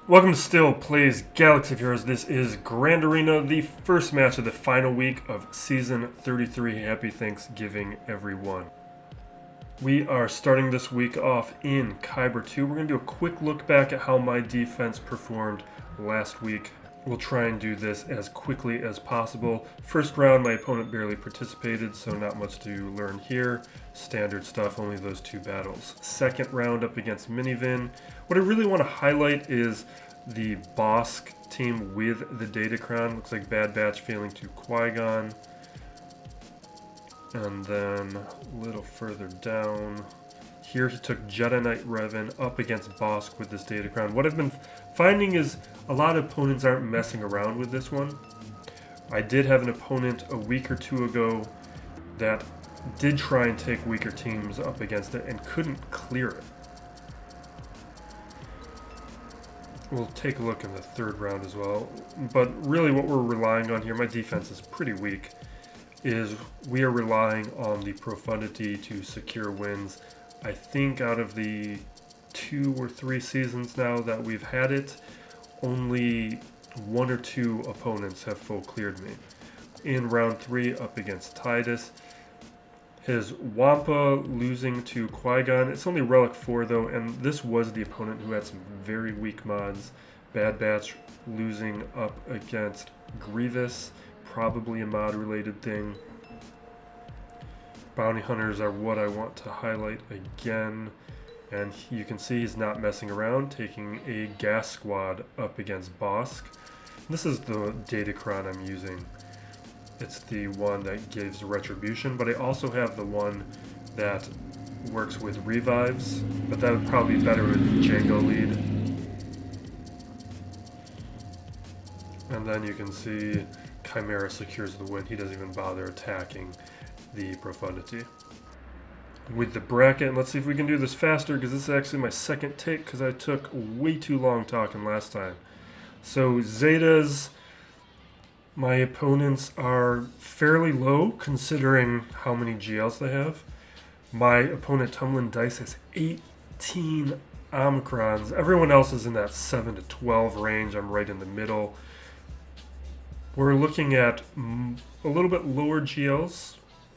Welcome to Still Plays Galaxy of Heroes. This is Grand Arena, the first match of the final week of Season 33. Happy Thanksgiving, everyone. We are starting this week off in Kyber 2. We're going to do a quick look back at how my defense performed last week. We'll try and do this as quickly as possible. First round, my opponent barely participated, so not much to learn here. Standard stuff, only those two battles. Second round up against Minivin. What I really want to highlight is the Boushh team with the Datacron. Looks like Bad Batch failing to Qui-Gon. And then a little further down, here he took Jedi Knight Revan up against Boushh with this Datacron. What I've been finding is a lot of opponents aren't messing around with this one. I did have an opponent a week or two ago that did try and take weaker teams up against it and couldn't clear it. We'll take a look in the third round as well. But really what we're relying on here, my defense is pretty weak, is we are relying on the profundity to secure wins. I think out of the 2 or 3 seasons now that we've had it, only 1 or 2 opponents have full cleared me. In round 3 up against Titus, his Wampa losing to Qui-Gon. It's only Relic 4 though, and this was the opponent who had some very weak mods. Bad Batch losing up against Grievous, probably a mod related thing. Bounty Hunters are what I want to highlight again. And you can see he's not messing around, taking a gas squad up against Boushh. This is the Datacron I'm using. It's the one that gives retribution, but I also have the one that works with revives, but that would probably be better with Django lead. And then you can see Chimera secures the win. He doesn't even bother attacking the profundity. With the bracket, let's see if we can do this faster, because this is actually my second take, because I took way too long talking last time. So Zetas, my opponents are fairly low considering how many GLs they have. My opponent Tumbling Dice has 18 Omicrons. Everyone else is in that 7 to 12 range. I'm right in the middle. We're looking at a little bit lower GLs.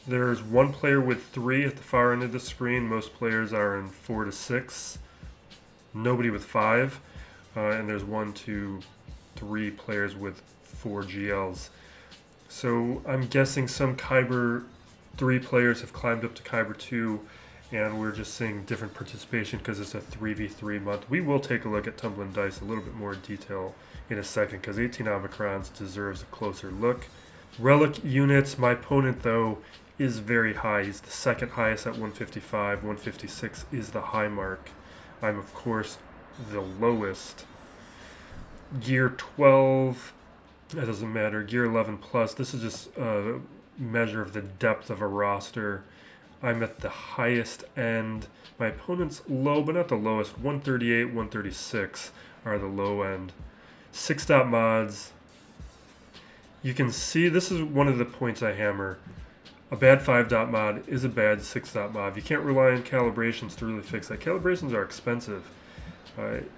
There's one player with 3 at the far end of the screen. Most players are in 4 to 6. Nobody with 5. And there's 1, 2, 3 players with 4 GLs. So I'm guessing some Kyber 3 players have climbed up to Kyber 2, and we're just seeing different participation because it's a 3v3 month. We will take a look at Tumbling Dice a little bit more detail in a second, because 18 Omicrons deserves a closer look. Relic units, my opponent though is very high. He's the second highest at 155. 156 is the high mark. I'm of course the lowest. Gear 12, that doesn't matter. Gear 11 plus, this is just a measure of the depth of a roster. I'm at the highest end. My opponent's low, but not the lowest. 138, 136 are the low end. 6-dot mods. You can see this is one of the points I hammer. A bad 5-dot mod is a bad 6-dot mod. You can't rely on calibrations to really fix that. Calibrations are expensive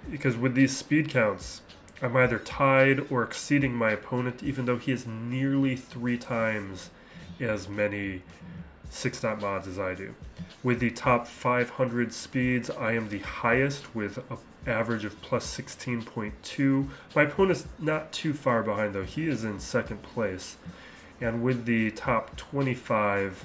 because with these speed counts, I'm either tied or exceeding my opponent, even though he has nearly 3 times as many 6-dot mods as I do. With the top 500 speeds, I am the highest with an average of plus 16.2. My opponent's not too far behind though. He is in second place. And with the top 25,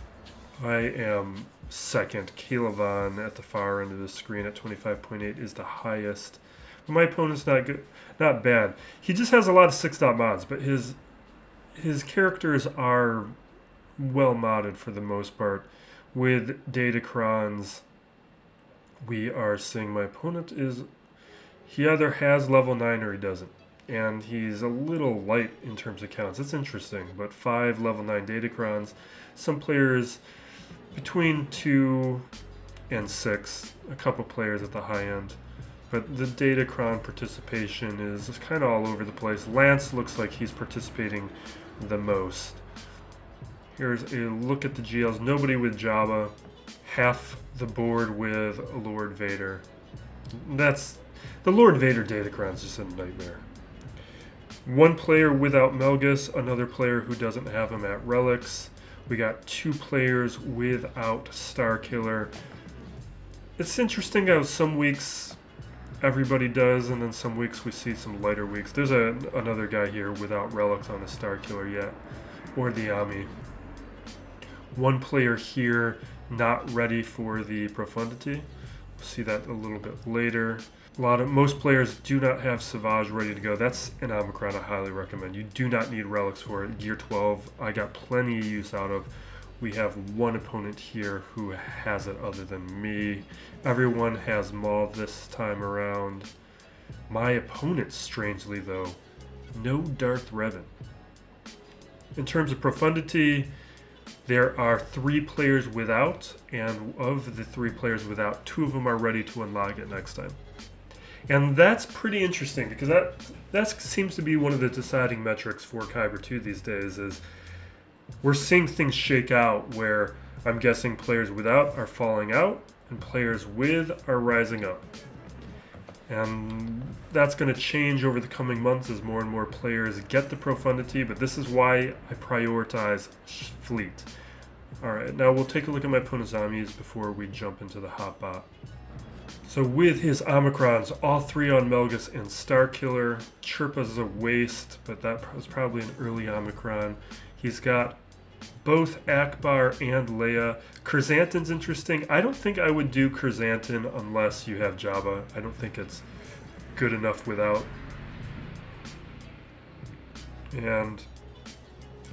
I am second. Kalavan at the far end of the screen at 25.8 is the highest. But my opponent's not good, not bad. He just has a lot of 6-dot mods, but his characters are well modded for the most part. With Datacrons, we are seeing my opponent he either has level 9 or he doesn't. And he's a little light in terms of counts. It's interesting, but 5 level 9 Datacrons. Some players between 2 and 6. A couple players at the high end. But the Datacron participation is kind of all over the place. Lance looks like he's participating the most. Here's a look at the GLs. Nobody with Jabba. Half the board with Lord Vader. That's The Lord Vader Datacron is just a nightmare. One player without Melgus, another player who doesn't have him at Relics. We got 2 players without Starkiller. It's interesting how some weeks everybody does, and then some weeks we see some lighter weeks. There's another guy here without Relics on a Starkiller yet, or the Ami. One player here not ready for the Profundity. We'll see that a little bit later. Most players do not have SWGOH ready to go. That's an Omicron I highly recommend. You do not need relics for it. Gear 12, I got plenty of use out of. We have one opponent here who has it other than me. Everyone has Maul this time around. My opponent, strangely though, no Darth Revan. In terms of Profundity, there are 3 players without, and of the 3 players without, 2 of them are ready to unlock it next time. And that's pretty interesting, because that seems to be one of the deciding metrics for Kyber 2 these days, is we're seeing things shake out where I'm guessing players without are falling out and players with are rising up. And that's going to change over the coming months as more and more players get the Profundity, but this is why I prioritize Fleet. Alright, now we'll take a look at my opponent's Amis before we jump into the Hotbot. So with his Omicrons, all 3 on Melgus and Starkiller. Chirpa's a waste, but that was probably an early Omicron. He's got both Akbar and Leia. Curzantin's interesting. I don't think I would do Curzantin unless you have Jabba. I don't think it's good enough without. And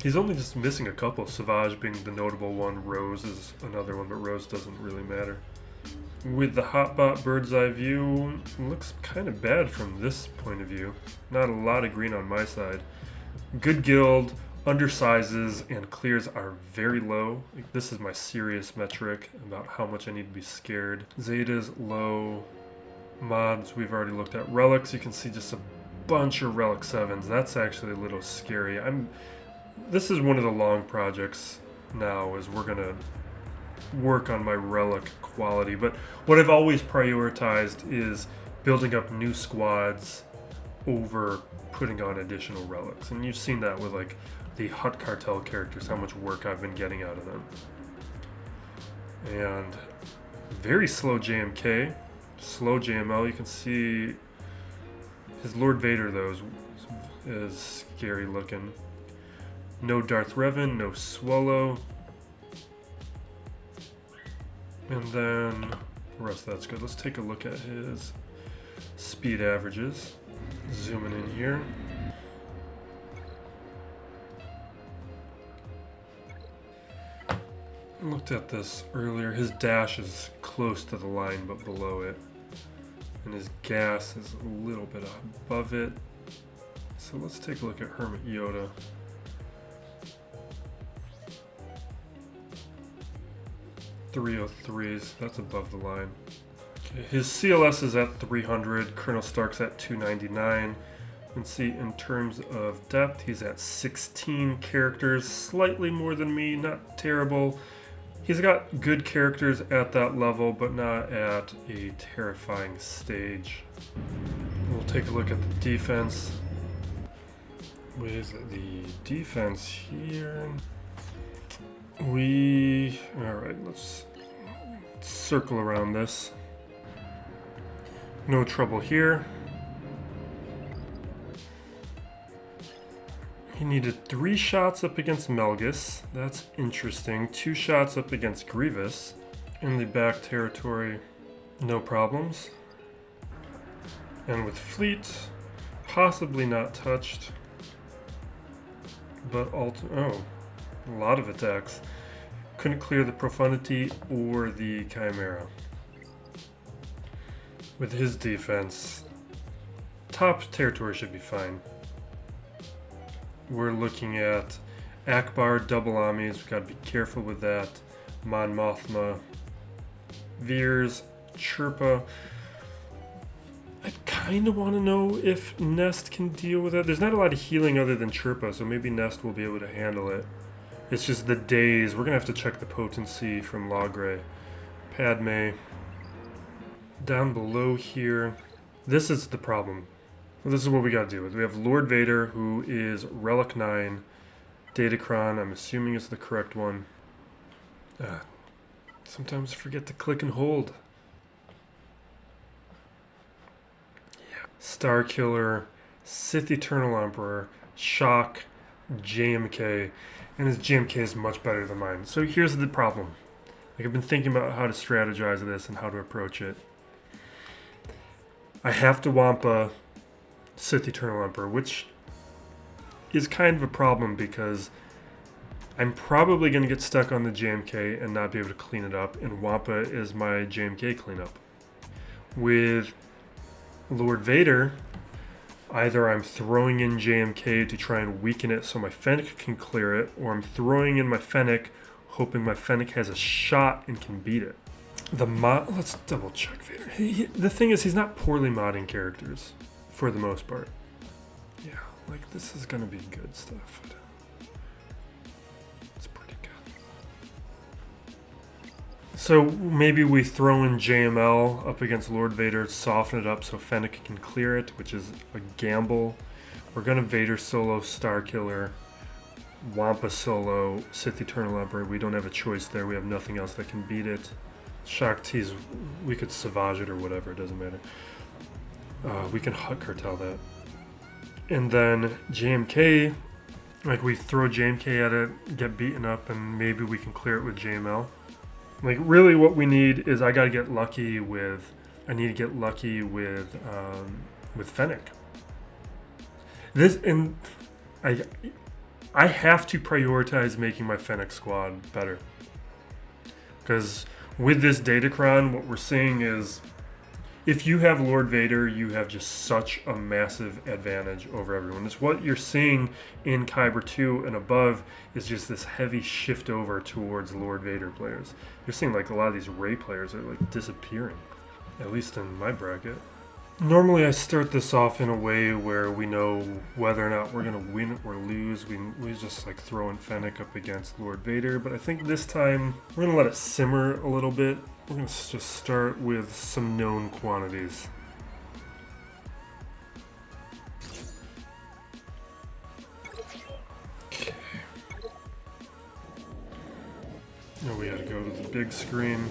he's only just missing a couple. SWGOH being the notable one. Rose is another one, but Rose doesn't really matter. With the Hotbot bird's eye view, looks kind of bad from this point of view. Not a lot of green on my side. Good guild, undersizes, and clears are very low. This is my serious metric about how much I need to be scared. Zeta's low. Mods we've already looked at. Relics, you can see just a bunch of Relic 7s. That's actually a little scary. This is one of the long projects now, is we're gonna work on my relic quality, but what I've always prioritized is building up new squads over putting on additional relics, and you've seen that with like the Hutt Cartel characters, how much work I've been getting out of them. And very slow JMK, slow JML. You can see his Lord Vader though is scary looking. No Darth Revan, no Swolo. And then the rest of that's good. Let's take a look at his speed averages. Zooming in here. I looked at this earlier. His dash is close to the line but below it. And his gas is a little bit above it. So let's take a look at Hermit Yoda. .303s, that's above the line. Okay, his CLS is at 300, Colonel Stark's at 299. You can see in terms of depth, he's at 16 characters, slightly more than me, not terrible. He's got good characters at that level, but not at a terrifying stage. We'll take a look at the defense. With the defense here, alright, let's circle around this. No trouble here. He needed 3 shots up against Melgus. That's interesting. 2 shots up against Grievous. In the back territory, no problems. And with Fleet, possibly not touched. But a lot of attacks. Couldn't clear the Profundity or the Chimera. With his defense, top territory should be fine. We're looking at Akbar, double Amis, we've got to be careful with that. Mon Mothma, Veers, Chirpa. I kind of want to know if Nest can deal with it. There's not a lot of healing other than Chirpa, so maybe Nest will be able to handle it. It's just the days. We're going to have to check the potency from Logray. Padme. Down below here, This is the problem. This is what we got to deal with. We have Lord Vader, who is Relic 9. Datacron, I'm assuming it's the correct one. Sometimes I forget to click and hold. Yeah. Starkiller, Sith Eternal Emperor, Shaak, JMK, and his JMK is much better than mine. So here's the problem. Like, I've been thinking about how to strategize this and how to approach it. I have to Wampa Sith Eternal Emperor, which is kind of a problem because I'm probably going to get stuck on the JMK and not be able to clean it up, and Wampa is my JMK cleanup. With Lord Vader, either I'm throwing in JMK to try and weaken it so my Fennec can clear it, or I'm throwing in my Fennec hoping my Fennec has a shot and can beat it. Let's double check Vader. The thing is, he's not poorly modding characters for the most part. Yeah, like this is gonna be good stuff. It's pretty good. So maybe we throw in JML up against Lord Vader, soften it up so Fennec can clear it, which is a gamble. We're gonna Vader solo Starkiller, Wampa solo Sith Eternal Emperor. We don't have a choice there. We have nothing else that can beat it. Shaak T's, we could Savage it or whatever, it doesn't matter. We can Hut Cartel that. And then JMK, like we throw JMK at it, get beaten up, and maybe we can clear it with JML. Like really what we need is I need to get lucky with Fennec. I have to prioritize making my Fennec squad better. Because with this Datacron, what we're seeing is if you have Lord Vader, you have just such a massive advantage over everyone. It's what you're seeing in Kyber 2 and above is just this heavy shift over towards Lord Vader players. You're seeing like a lot of these Rey players are like disappearing, at least in my bracket. Normally I start this off in a way where we know whether or not we're going to win or lose. We just like throwing Fennec up against Lord Vader, but I think this time we're going to let it simmer a little bit. We're going to just start with some known quantities. Okay. Now we got to go to the big screen.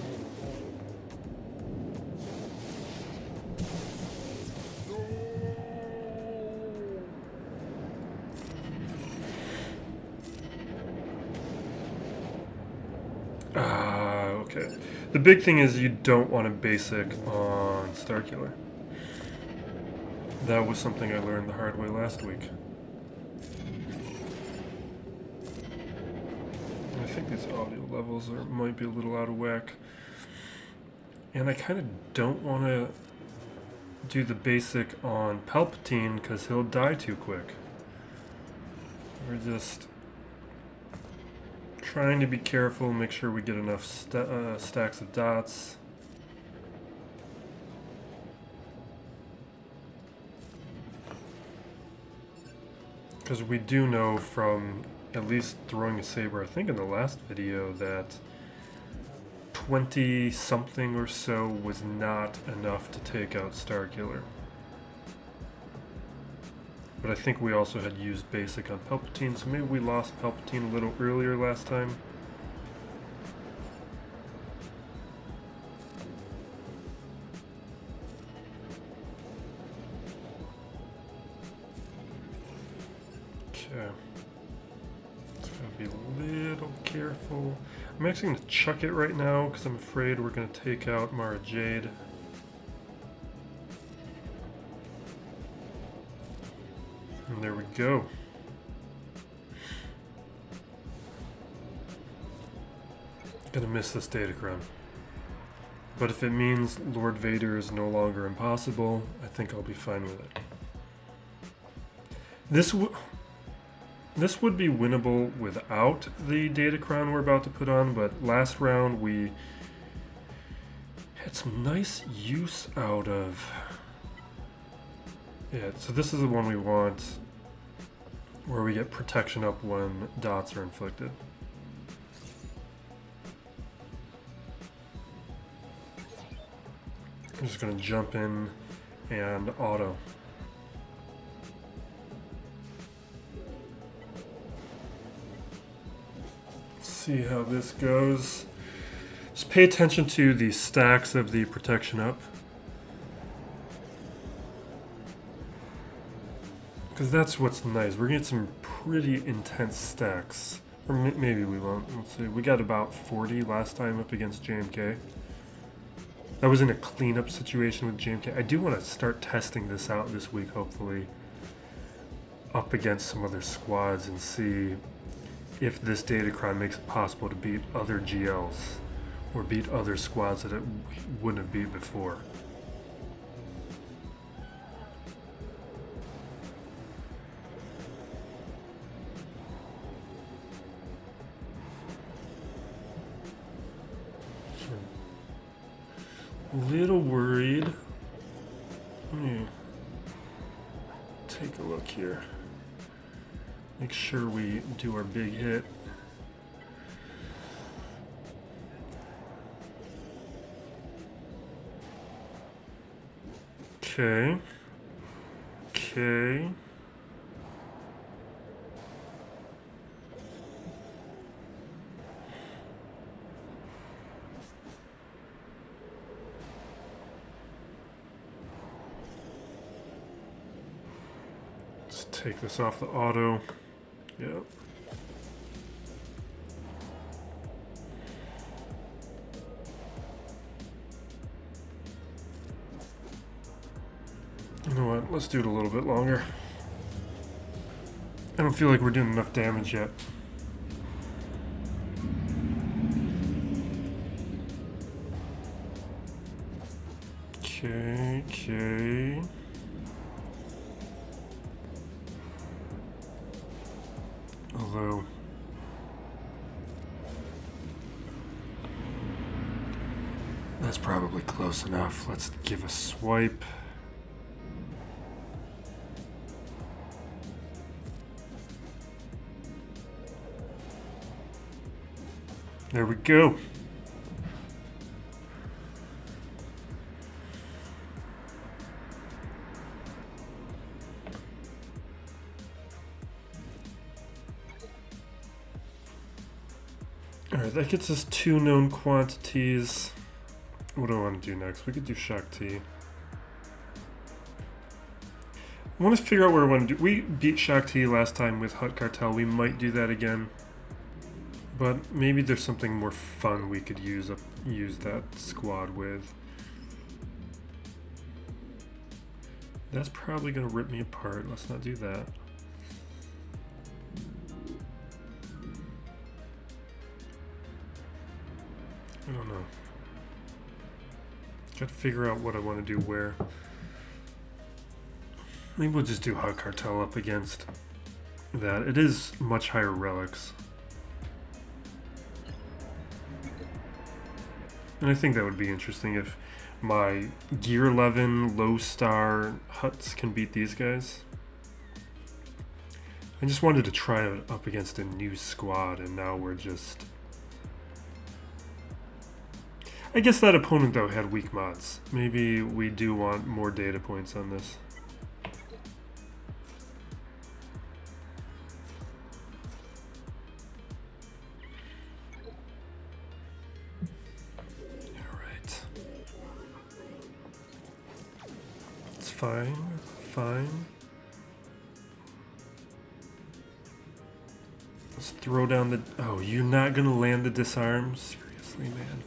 Okay. The big thing is you don't want a basic on Starkiller. That was something I learned the hard way last week. I think these audio levels might be a little out of whack. And I kind of don't want to do the basic on Palpatine because he'll die too quick. We're just trying to be careful, make sure we get enough stacks of dots. Because we do know from at least throwing a saber, I think in the last video, that 20 something or so was not enough to take out Starkiller. But I think we also had used basic on Palpatine, so maybe we lost Palpatine a little earlier last time. Okay. Just gotta be a little careful. I'm actually gonna chuck it right now because I'm afraid we're gonna take out Mara Jade. And there we go. Gonna miss this Datacron. But if it means Lord Vader is no longer impossible, I think I'll be fine with it. This would be winnable without the Datacron we're about to put on, but last round we had some nice use out of... Yeah, so this is the one we want, where we get protection up when dots are inflicted. I'm just going to jump in and auto. See how this goes. Just pay attention to the stacks of the protection up, because that's what's nice. We're gonna get some pretty intense stacks, or maybe we won't. Let's see. We got about 40 last time up against JMK. That was in a cleanup situation with JMK. I do want to start testing this out this week, hopefully, up against some other squads and see if this Datacron makes it possible to beat other GLs or beat other squads that it wouldn't have beat before. A little worried. Let me take a look here. Make sure we do our big hit. Okay. Okay. Let's take this off the auto. Yep. You know what? Let's do it a little bit longer. I don't feel like we're doing enough damage yet. Okay, okay. Although that's probably close enough. Let's give a swipe. There we go. Alright, that gets us 2 known quantities. What do I want to do next? We could do Shaak T. I want to figure out where I want to do. We beat Shaak T last time with Hut Cartel. We might do that again. But maybe there's something more fun we could use that squad with. That's probably going to rip me apart. Let's not do that. I don't know. Got to figure out what I want to do where. Maybe we'll just do Hut Cartel up against that. It is much higher relics. And I think that would be interesting if my Gear 11 low star huts can beat these guys. I just wanted to try it up against a new squad, and now we're just... I guess that opponent, though, had weak mods. Maybe we do want more data points on this. Fine, fine. Let's throw down the... Oh, you're not gonna land the disarm? Seriously, man.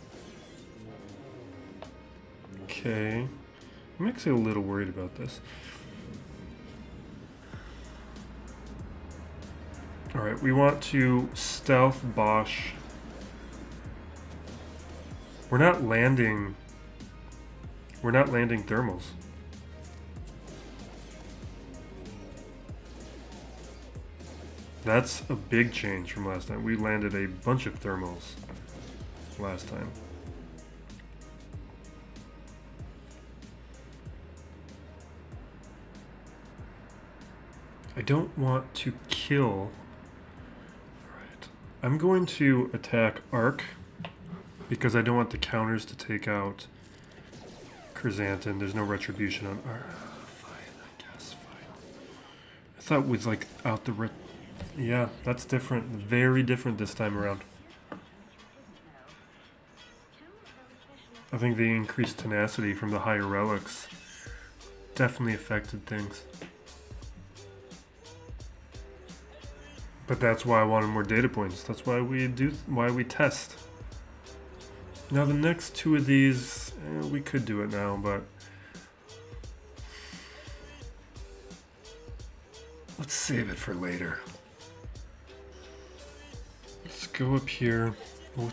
Okay. I'm actually a little worried about this. Alright, we want to stealth Boushh. We're not landing thermals. That's a big change from last time. We landed a bunch of thermals last time. I don't want to kill. Alright. I'm going to attack Arc because I don't want the counters to take out Chrysanthemum. There's no retribution on. Fine, I guess. Fine. I thought with like out the. Yeah, that's different. Very different this time around. I think the increased tenacity from the higher relics definitely affected things. But that's why I wanted more data points. That's why we test. Now the next two of these, we could do it now, but let's save it for later. Let's go up here. We'll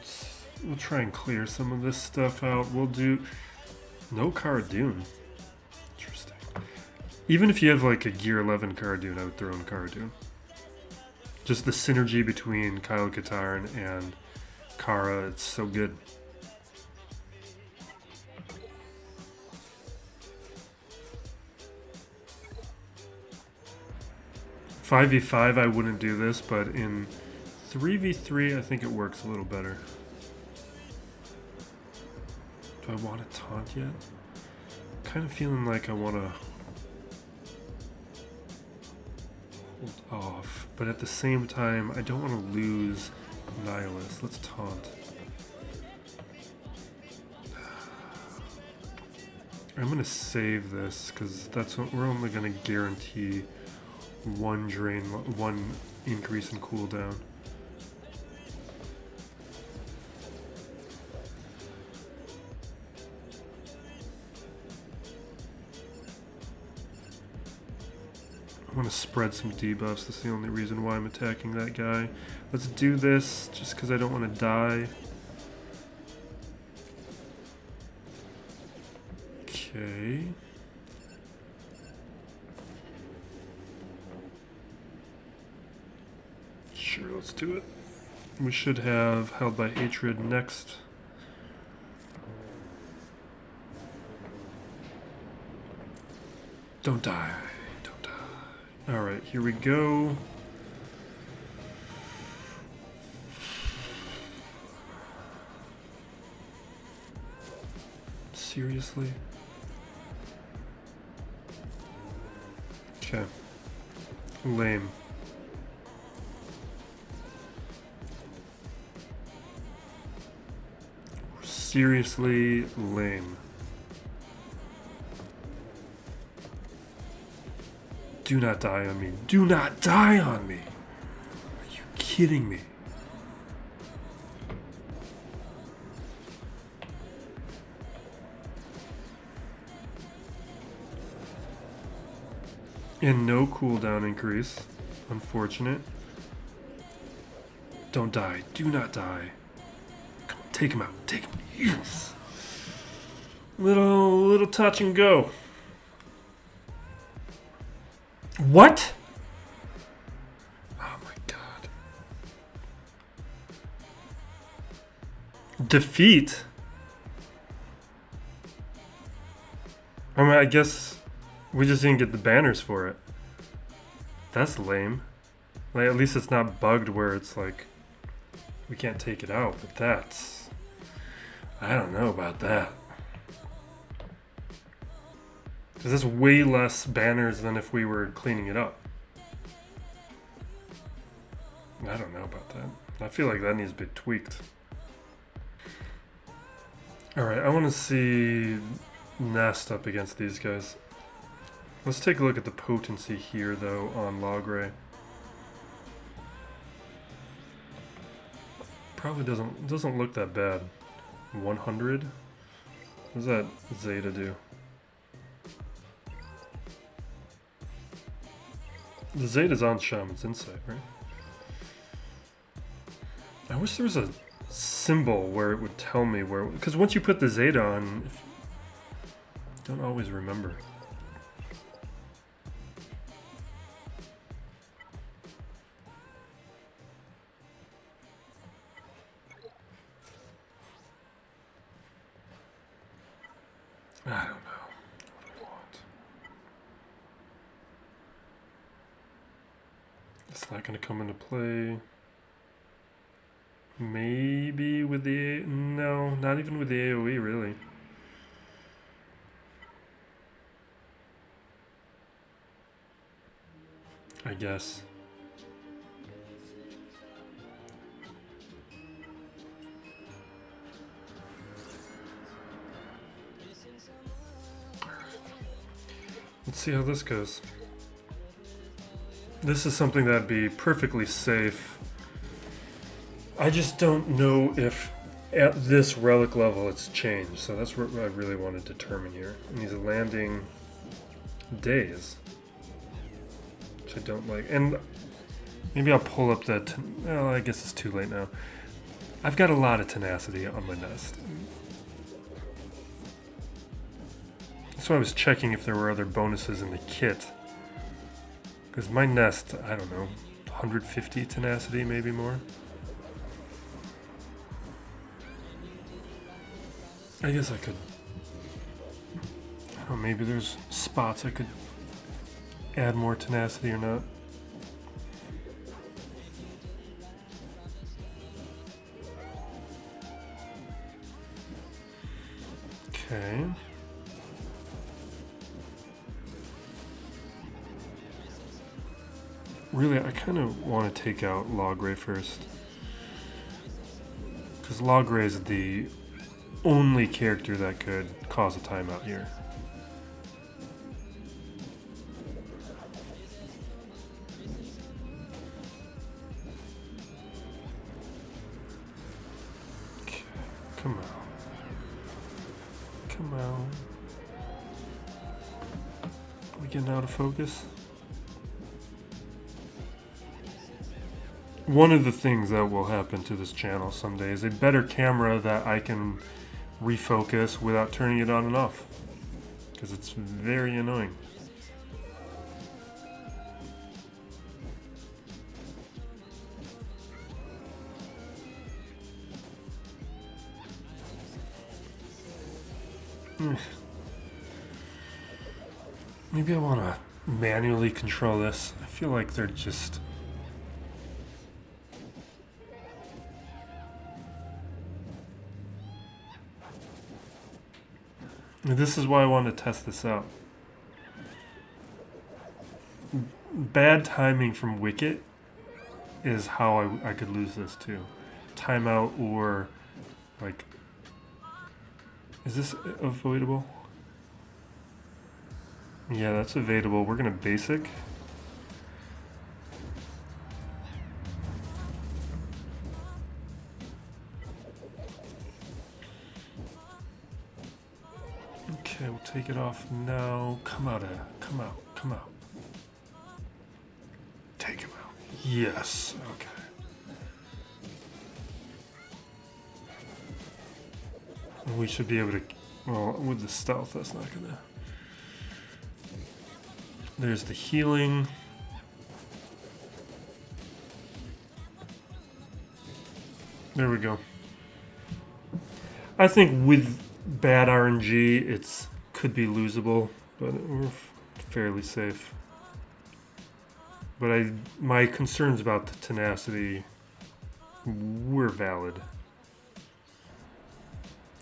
try and clear some of this stuff out. We'll do no Cara Dune. Interesting. Even if you have like a Gear 11 Cara Dune, I would throw in Cara Dune. Just the synergy between Kyle Katarn and Cara, it's so good. "5v5 I wouldn't do this, but in 3v3 I think it works a little better. Do I want to taunt yet? Kind of feeling like I want to hold off, but at the same time I don't want to lose Nihilus. Let's taunt. I'm going to save this because that's what we're only going to guarantee one drain, one increase in cooldown. I want to spread some debuffs. That's the only reason why I'm attacking that guy. Let's do this just because I don't want to die. Okay. Sure, let's do it. We should have Held by Hatred next. Don't die. Don't die. Alright, here we go. Seriously? Okay. Lame. Seriously lame. Do not die on me. Do not die on me! Are you kidding me? And no cooldown increase. Unfortunate. Don't die. Do not die. Come on, take him out. Take him. Yes. Little touch and go. What? Oh my god. Defeat? I mean, I guess we just didn't get the banners for it. That's lame. Like, at least it's not bugged where it's like we can't take it out, but that's... I don't know about that. Because that's way less banners than if we were cleaning it up. I don't know about that. I feel like that needs to be tweaked. Alright, I want to see Nest up against these guys. Let's take a look at the potency here, though, on Logray. Probably doesn't look that bad. 100? What does that Zeta do? The Zeta's on Shaman's Insight, right? I wish there was a symbol where it would tell me where... Because once you put the Zeta on, you don't always remember. I don't know what I want. It's not going to come into play. Maybe with the... No, not even with the AoE, really. I guess. Let's see how this goes. This is something that'd be perfectly safe. I just don't know if at this relic level it's changed, so that's what I really want to determine here. And these landing days, which I don't like. And maybe I'll pull up that. Well, I guess it's too late now. I've got a lot of tenacity on my nest. So I was checking if there were other bonuses in the kit. Because my nest, I don't know, 150 tenacity, maybe more. I guess I could, I don't know, maybe there's spots I could add more tenacity or not. Okay. Really, I kind of want to take out Logray first. Because Logray is the only character that could cause a timeout here. Okay, come on. Come on. Are we getting out of focus? One of the things that will happen to this channel someday is a better camera that I can refocus without turning it on and off, because it's very annoying. Maybe I want to manually control this. I feel like they're just... This is why I want to test this out. Bad timing from Wicket is how I could lose this too. Timeout or like... Is this avoidable? Yeah, that's evadable. We're gonna basic. Okay, we'll take it off now. Come out, come out, come out. Take him out. Yes, okay. We should be able to, well, with the stealth, that's not gonna. There's the healing. There we go. I think with bad RNG, it's could be losable, but we're fairly safe. But my concerns about the tenacity were valid.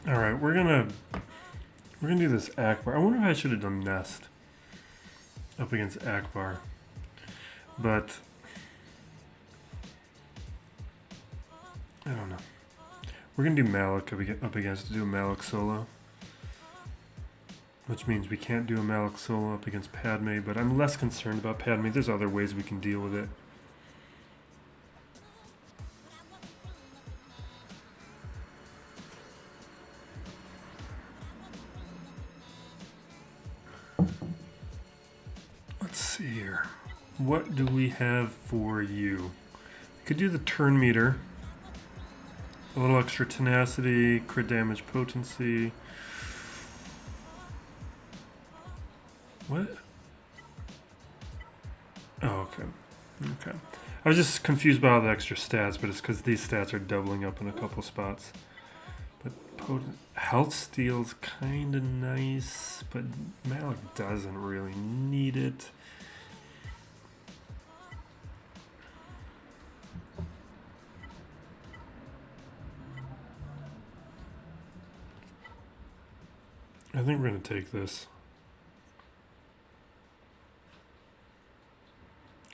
All right, we're gonna do this Akbar. I wonder if I should have done Nest up against Akbar, but I don't know. We're gonna do Malak up against to do a Malak solo, which means we can't do a Malak solo up against Padme. But I'm less concerned about Padme. There's other ways we can deal with it. Let's see here. What do we have for you? We could do the turn meter. A little extra tenacity, crit damage potency. What? Oh, okay. Okay. I was just confused about all the extra stats, but it's because these stats are doubling up in a couple spots. But health steal's kind of nice, but Malak doesn't really need it. I think we're going to take this.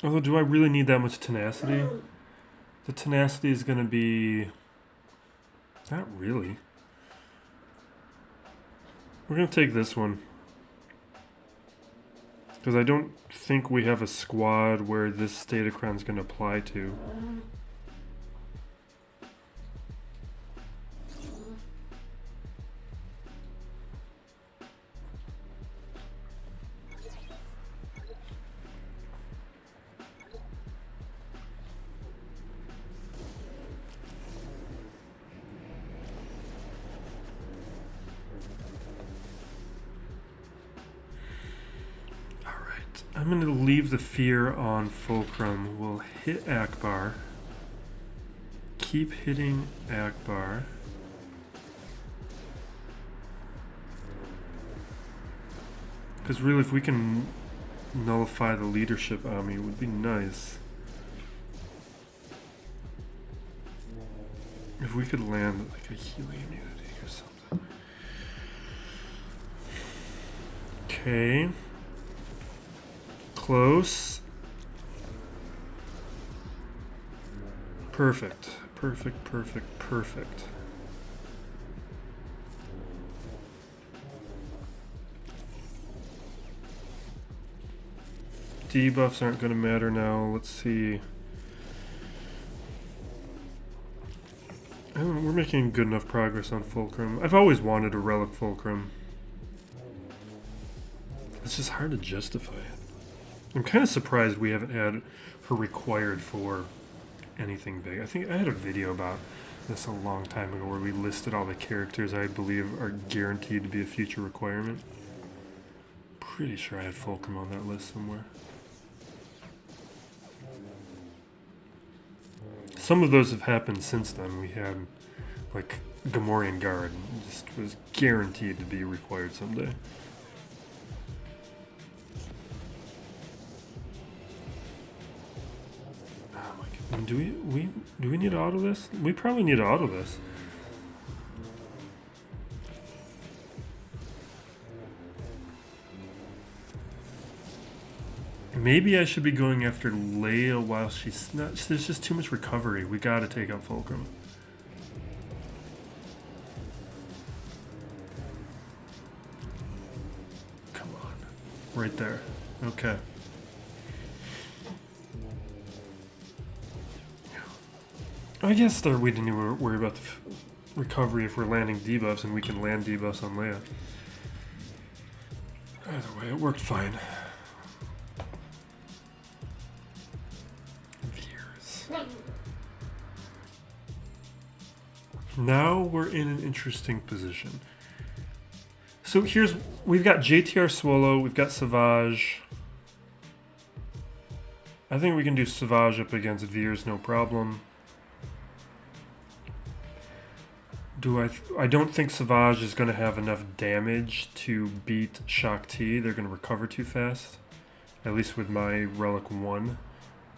Although, do I really need that much tenacity? The tenacity is going to be... Not really. We're going to take this one. Because I don't think we have a squad where this Datacron is going to apply to. I'm going to leave the fear on Fulcrum. We'll hit Akbar. Keep hitting Akbar. Because really, if we can nullify the leadership army, it would be nice. If we could land like a healing immunity or something. Okay. Close. Perfect. Perfect, perfect, perfect. Debuffs aren't going to matter now. Let's see. I don't know, we're making good enough progress on Fulcrum. I've always wanted a Relic Fulcrum. It's just hard to justify it. I'm kind of surprised we haven't had her required for anything big. I think I had a video about this a long time ago where we listed all the characters I believe are guaranteed to be a future requirement. Pretty sure I had Fulcrum on that list somewhere. Some of those have happened since then. We had like Gamorrean Guard, just was guaranteed to be required someday. Do we need to auto this? We probably need to auto this. Maybe I should be going after Leia while she's not. There's just too much recovery. We gotta take out Fulcrum. Come on. Right there. Okay. I guess there we didn't even worry about the recovery if we're landing debuffs, and we can land debuffs on Leia. Either way, it worked fine. Veers. Now we're in an interesting position. So we've got JTR Swolo, we've got Savage. I think we can do Savage up against Veers, no problem. I don't think Savage is going to have enough damage to beat Shaak T. They're going to recover too fast. At least with my Relic 1.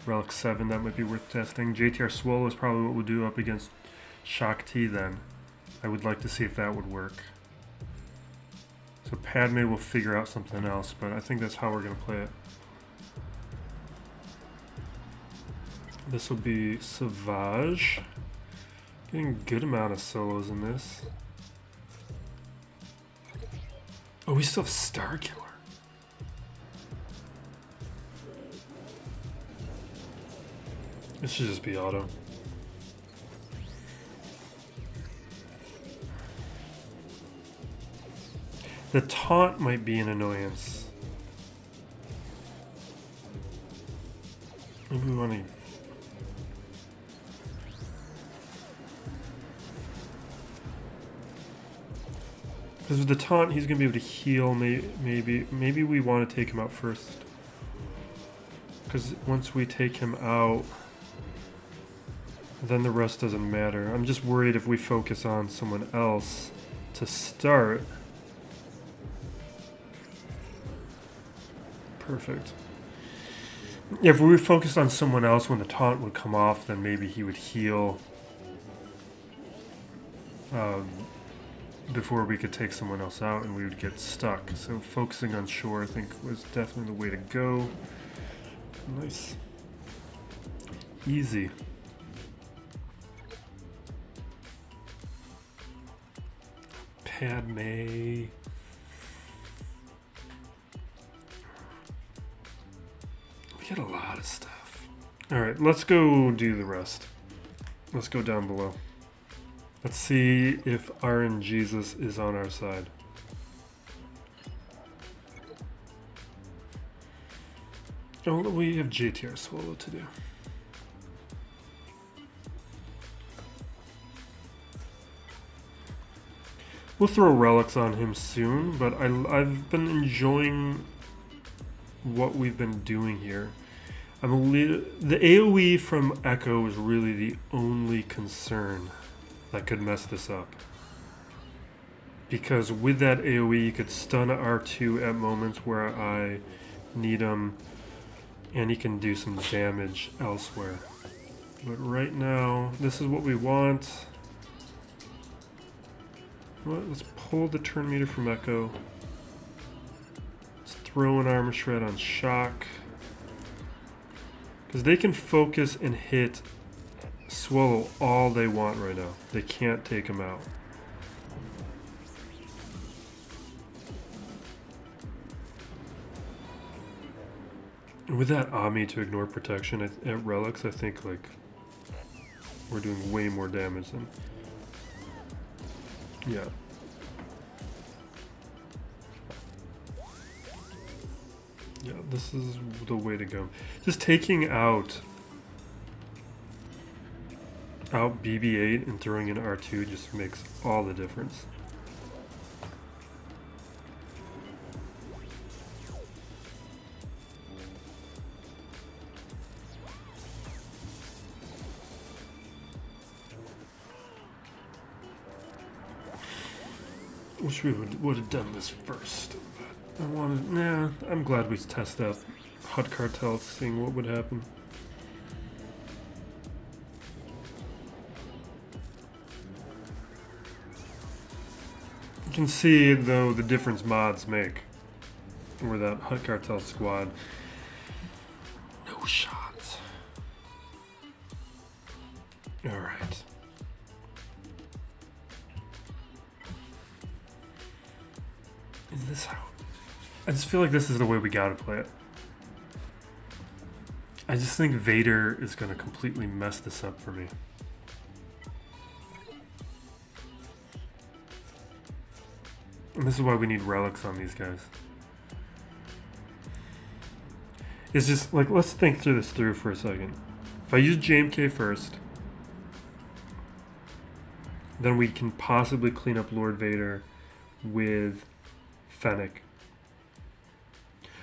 Relic 7, that might be worth testing. JTR Swolo is probably what we'll do up against Shaak T then. I would like to see if that would work. So Padme will figure out something else, but I think that's how we're going to play it. This will be Savage. Getting a good amount of solos in this. Oh, we still have Starkiller. This should just be auto. The taunt might be an annoyance. Maybe we want to... Because with the taunt, he's going to be able to heal, maybe we want to take him out first. Because once we take him out, then the rest doesn't matter. I'm just worried if we focus on someone else to start. Perfect. Yeah, if we focused on someone else when the taunt would come off, then maybe he would heal before we could take someone else out and we would get stuck. So focusing on shore, I think, was definitely the way to go. Nice. Easy. Padme. We get a lot of stuff. Alright, let's go do the rest. Let's go down below. Let's see if RN Jesus is on our side. Oh, we have JTR Swolo to do. We'll throw relics on him soon, but I've been enjoying what we've been doing here. The AoE from Echo is really the only concern that could mess this up. Because with that AoE, you could stun R2 at moments where I need him, and he can do some damage elsewhere. But right now, this is what we want. Let's pull the turn meter from Echo. Let's throw an armor shred on Shaak. Because they can focus and hit Swolo all they want right now. They can't take him out. And with that Ami to ignore protection at relics, I think like we're doing way more damage than... Yeah. Yeah, this is the way to go. Just taking out BB-8 and throwing in R2 just makes all the difference. Wish we would have done this first, but I'm glad we tested out Hut Cartel, seeing what would happen. You can see, though, the difference mods make. Where that Hut Cartel squad, no shots. Alright. Is this how... I just feel like this is the way we gotta play it. I just think Vader is gonna completely mess this up for me. And this is why we need relics on these guys. It's just, like, let's think through this for a second. If I use JMK first, then we can possibly clean up Lord Vader with Fennec.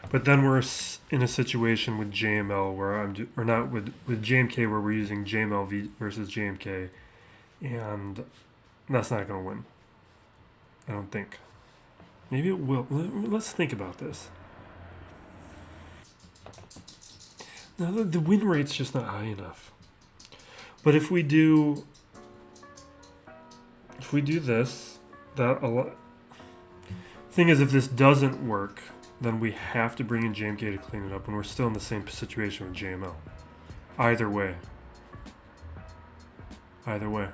But then we're in a situation with JML where with JMK where we're using JML versus JMK, and that's not going to win. I don't think. Maybe it will. Let's think about this. Now the win rate's just not high enough. But if we do this, that a lot. Thing is, if this doesn't work, then we have to bring in JMK to clean it up, and we're still in the same situation with JML. Either way. Either way.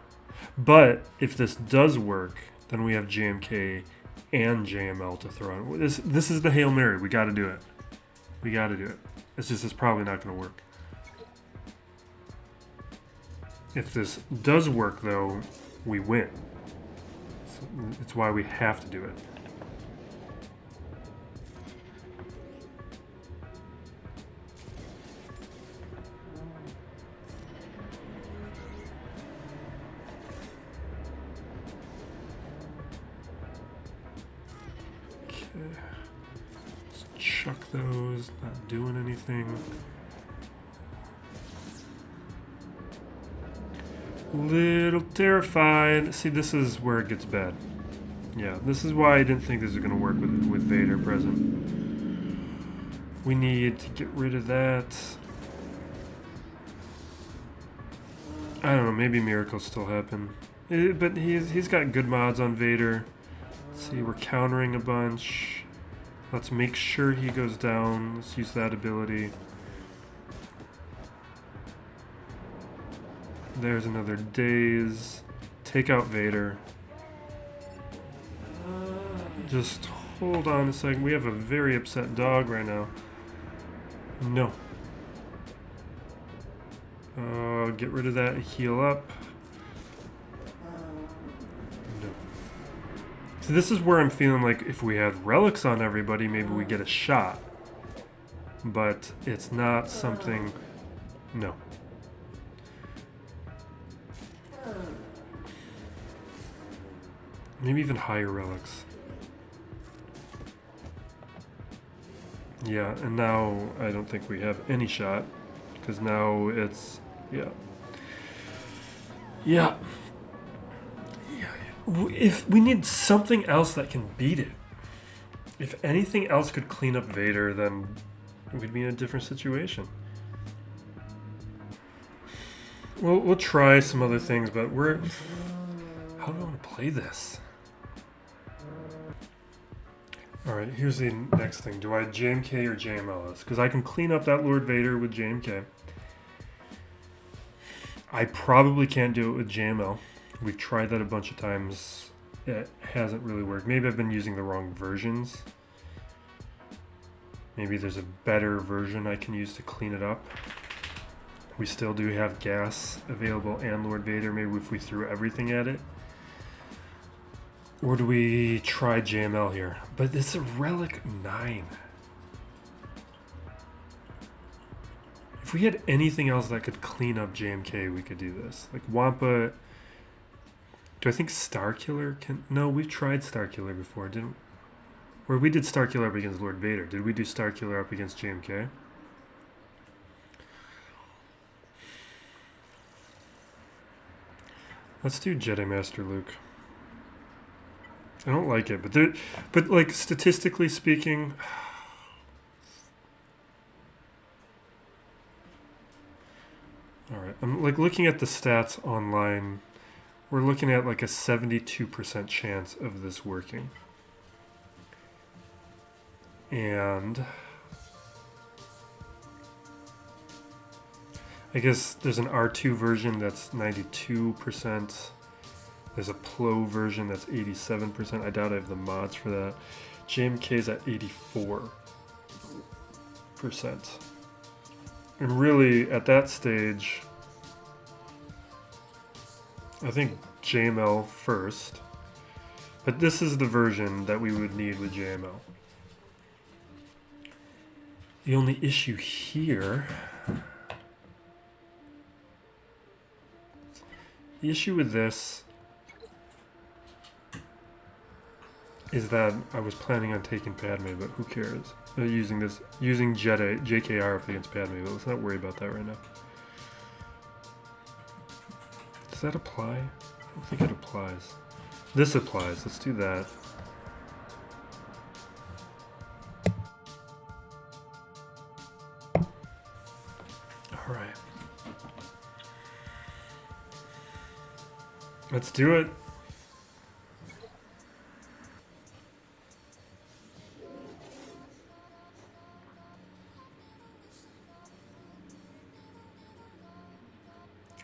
But if this does work, then we have JMK and JML to throw in. This is the Hail Mary. We got to do it. We got to do it. It's probably not going to work. If this does work, though, we win. So it's why we have to do it. Let's chuck those, not doing anything. Little terrified. See, this is where it gets bad. Yeah, this is why I didn't think this was going to work with Vader present. We need to get rid of that. I don't know, maybe miracles still happen. But he's got good mods on Vader. Let's see, we're countering a bunch. Let's make sure he goes down. Let's use that ability. There's another daze. Take out Vader. Just hold on a second. We have a very upset dog right now. No. Get rid of that and heal up. No. So this is where I'm feeling like if we had relics on everybody, maybe we get a shot. But it's not something... No. Maybe even higher relics. Yeah, and now I don't think we have any shot. Because now it's... Yeah. Yeah. If we need something else that can beat it. If anything else could clean up Vader, then we'd be in a different situation. We'll try some other things, but we're... How do I want to play this? Alright, here's the next thing. Do I JMK or JML this? Because I can clean up that Lord Vader with JMK. I probably can't do it with JML. We've tried that a bunch of times. It hasn't really worked. Maybe I've been using the wrong versions. Maybe there's a better version I can use to clean it up. We still do have gas available and Lord Vader. Maybe if we threw everything at it. Or do we try JML here? But it's a Relic 9. If we had anything else that could clean up JMK, we could do this. Like Wampa... Do I think Starkiller can... No, we've tried Starkiller before, didn't... Or we did Starkiller up against Lord Vader. Did we do Starkiller up against JMK? Let's do Jedi Master Luke. I don't like it, but like statistically speaking... Alright, I'm like looking at the stats online. We're looking at like a 72% chance of this working. And I guess there's an R2 version that's 92%. There's a Plo version that's 87%. I doubt I have the mods for that. JMK's at 84%. And really, at that stage, I think JML first. But this is the version that we would need with JML. The only issue here... The issue with this is that I was planning on taking Padme, but who cares? Using Jedi, JKR up against Padme, but let's not worry about that right now. Does that apply? I don't think it applies. This applies. Let's do that. All right. Let's do it.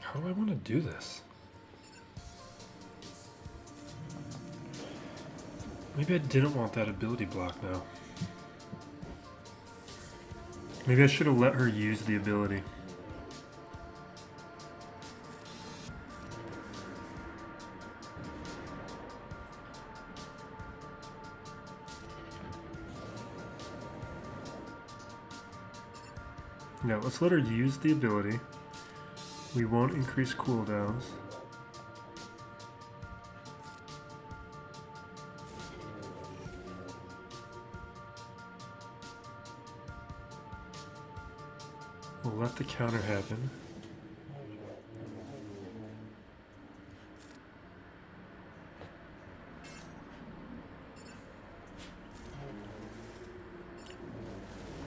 How do I want to do this? Maybe I didn't want that ability block now. Maybe I should have let her use the ability. Yeah, let's let her use the ability. We won't increase cooldowns. We'll let the counter happen.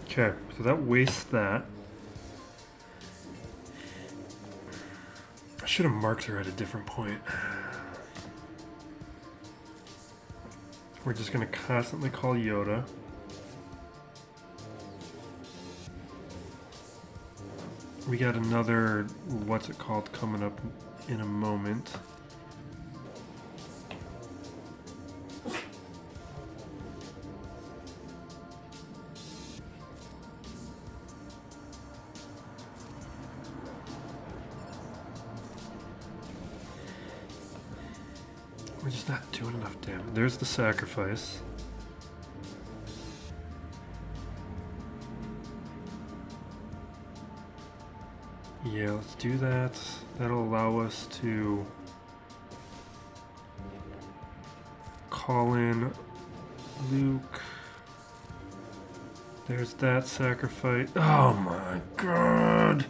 Okay, so that wastes that. I should have marked her at a different point. We're just going to constantly call Yoda. We got another, what's it called, coming up in a moment. We're just not doing enough damage. There's the sacrifice. Yeah, let's do that. That'll allow us to call in Luke. There's that sacrifice. Oh my god!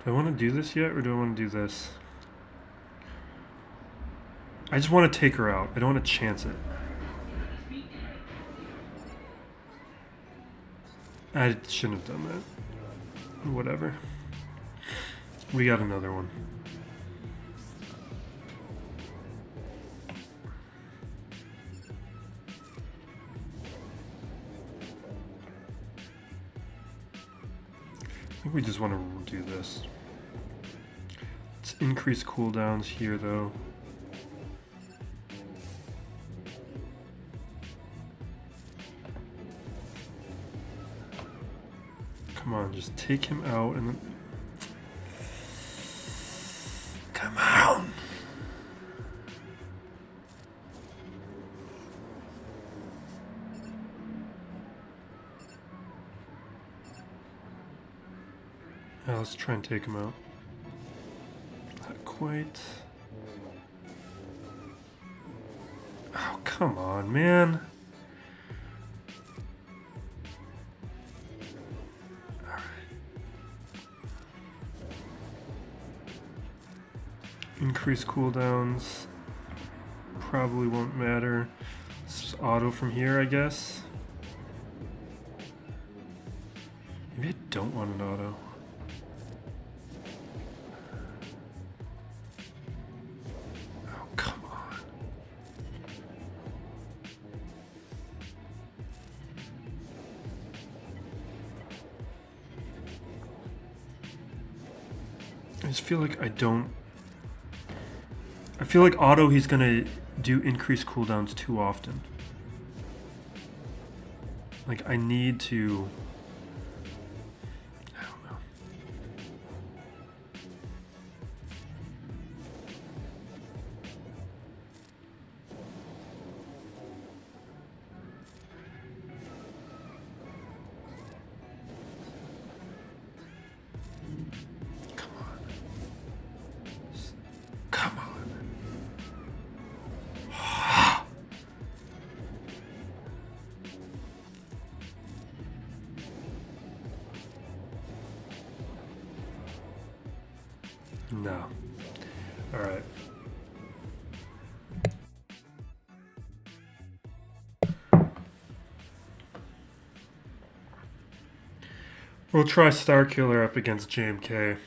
Do I want to do this yet, or do I want to do this? I just want to take her out. I don't want to chance it. I shouldn't have done that. Whatever. We got another one. I think we just want to do this. Let's increase cooldowns here, though. Come on, just take him out and then... Come on! Now let's try and take him out. Not quite. Oh, come on, man. Alright. Increase cooldowns. Probably won't matter. Let's just auto from here, I guess. Maybe I don't want an auto. I just feel like I feel like auto he's gonna do increased cooldowns too often. Like I need to... I don't know. No. Alright. We'll try Starkiller up against JMK.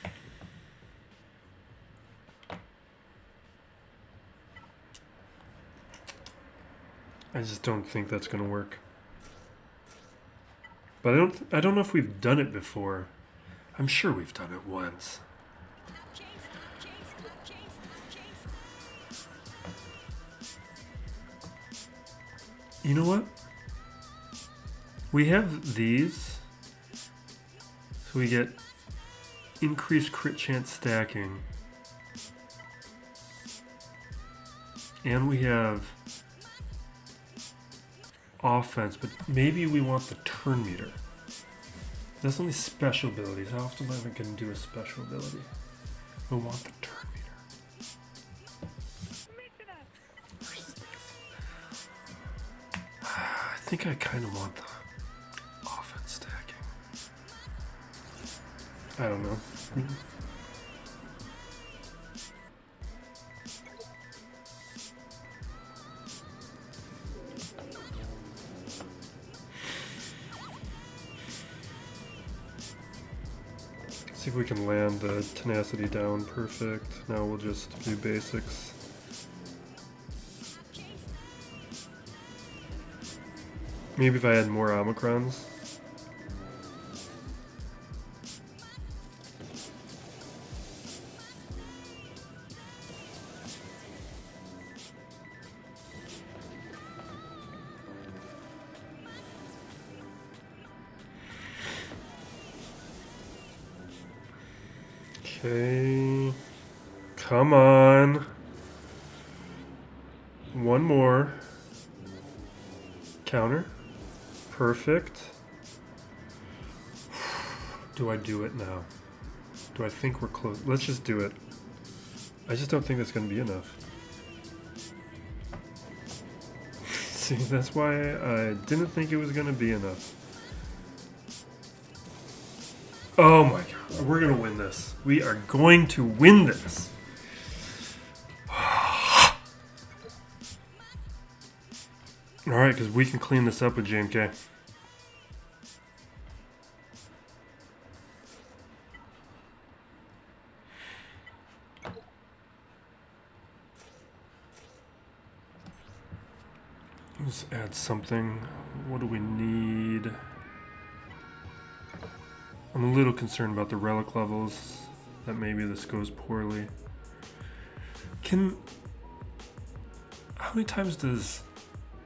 I just don't think that's gonna work. But I don't know if we've done it before. I'm sure we've done it once. You know what? We have these, so we get increased crit chance stacking, and we have offense, but maybe we want the turn meter. That's only special abilities. How often am I going to do a special ability? We want the turn meter. I think I kind of want the offense stacking. I don't know. we can land the tenacity down, perfect. Now we'll just do basics. Maybe if I had more Omicrons. Okay. Come on. One more. Counter. Perfect. Do I do it now? Do I think we're close? Let's just do it. I just don't think that's going to be enough. See, that's why I didn't think it was going to be enough. Oh my god, we're going to win this. We are going to win this. Alright, because we can clean this up with JMK. Let's add something. What do we need? I'm a little concerned about the relic levels. That maybe this goes poorly. How many times does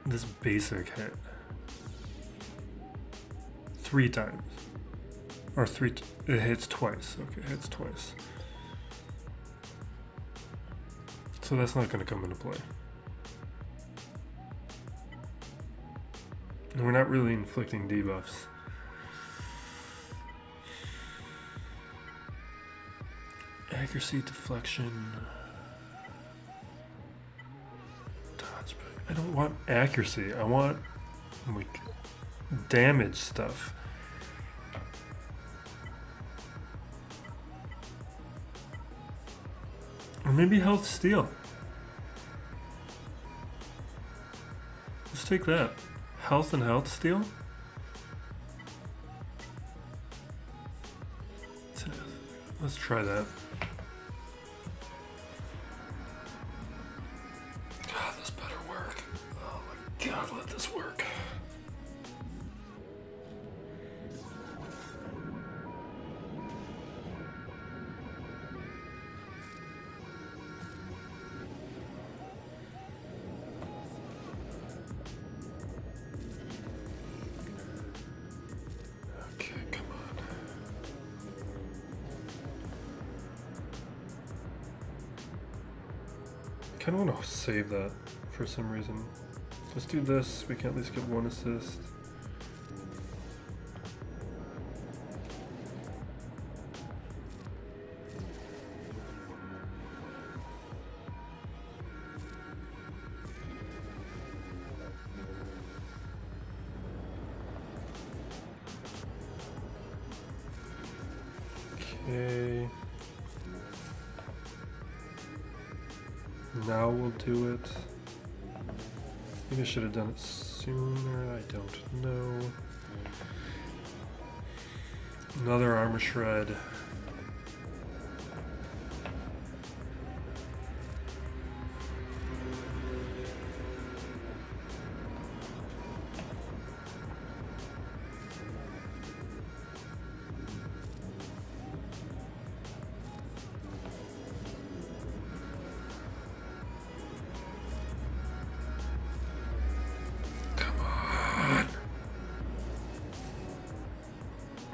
this basic hit? 3 times. Or it hits twice. Okay, it hits twice. So that's not going to come into play. And we're not really inflicting debuffs. Accuracy, deflection. Dodge. I don't want accuracy. I want like damage stuff. Or maybe health steal. Let's take that. Health and health steal? Let's try that. God, this better work. Oh my god, let this work. I kind of want to save that for some reason. Let's do this. We can at least get 1 assist. Okay. Now we'll do it. Maybe I should have done it sooner. I don't know. Another armor shred.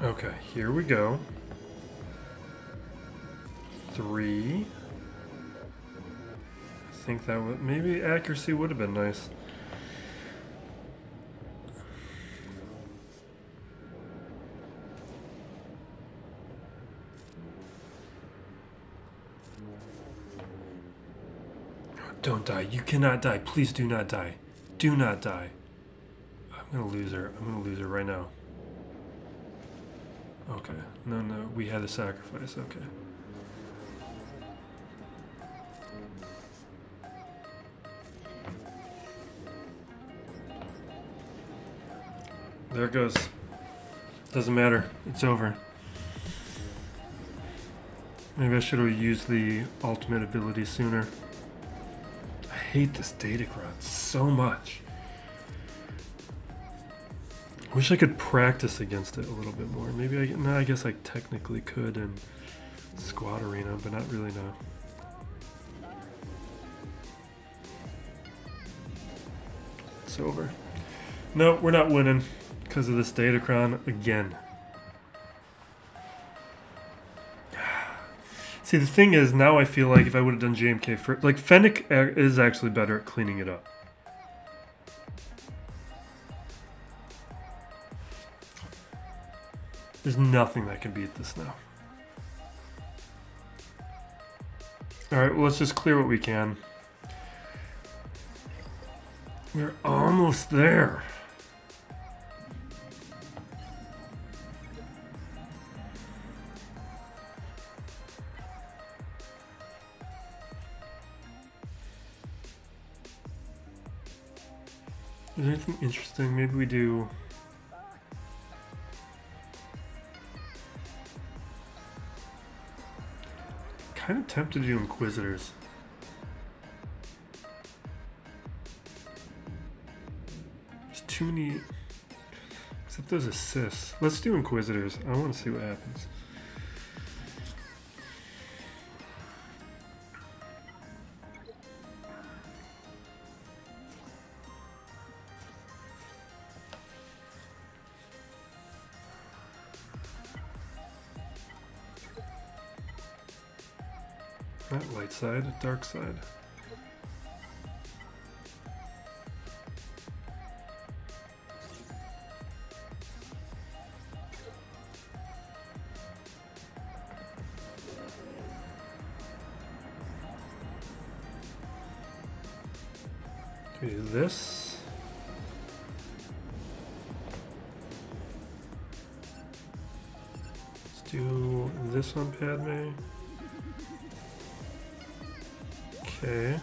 Okay, here we go. 3. I think that would, maybe accuracy would have been nice. Don't die. You cannot die. Please do not die. Do not die. I'm gonna lose her. I'm gonna lose her right now. Okay. No, we had a sacrifice. Okay. There it goes. Doesn't matter. It's over. Maybe I should have used the ultimate ability sooner. I hate this Datacron so much. Wish I could practice against it a little bit more. Maybe I guess I technically could in Squad Arena, but not really now. It's over. No, we're not winning because of this Datacron again. See, the thing is, now I feel like if I would have done JMK first, like Fennec is actually better at cleaning it up. There's nothing that can beat this now. Alright, well, let's just clear what we can. We're almost there. Is there anything interesting? Maybe we do... Kind of tempted to do Inquisitors. There's too many... Except those assists. Let's do Inquisitors. I want to see what happens. Not light side, dark side. We do this. Let's do this on Padme. Okay.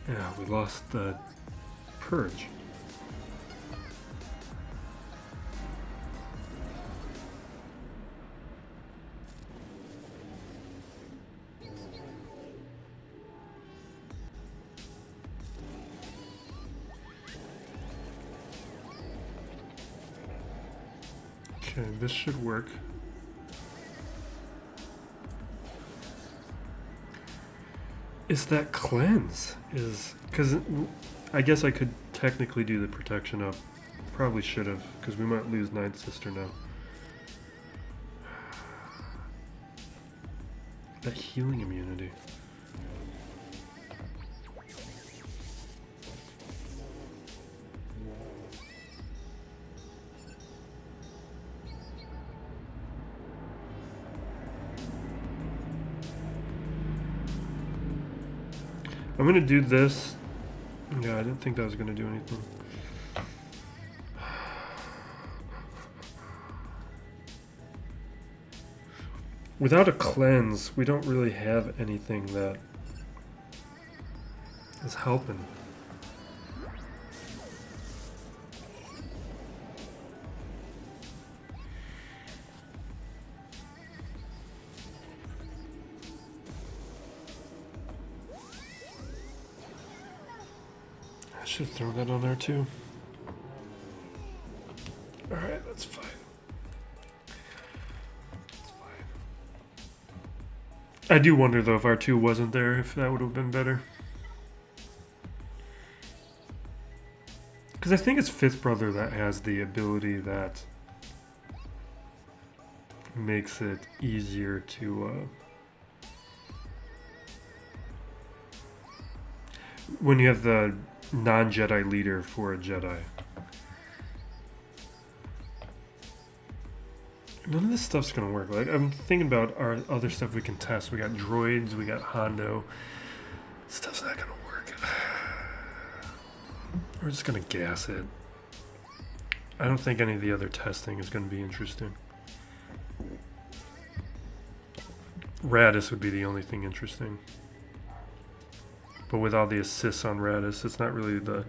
Yeah, we lost the purge. Okay, this should work. Is that cleanse? Because I guess I could technically do the protection up. Probably should have, because we might lose Ninth Sister now. That healing immunity. I'm gonna do this. Yeah, I didn't think that was gonna do anything. Without a cleanse, we don't really have anything that is helping. I should throw that on there too. Alright, that's fine. That's fine. I do wonder though if R2 wasn't there, if that would have been better. Because I think it's Fifth Brother that has the ability that makes it easier to when you have the non-Jedi leader for a Jedi. None of this stuff's gonna work. Like, I'm thinking about our other stuff we can test. We got droids, we got Hondo. Stuff's not gonna work. We're just gonna gas it. I don't think any of the other testing is gonna be interesting. Radis would be the only thing interesting. But with all the assists on Radis, it's not really the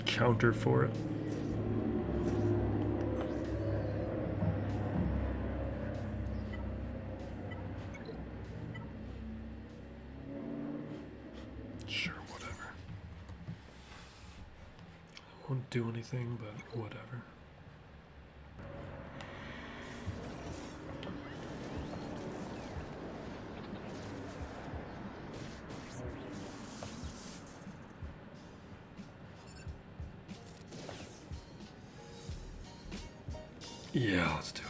counter for it. Sure, whatever. Won't do anything, but whatever. Yeah, let's do it.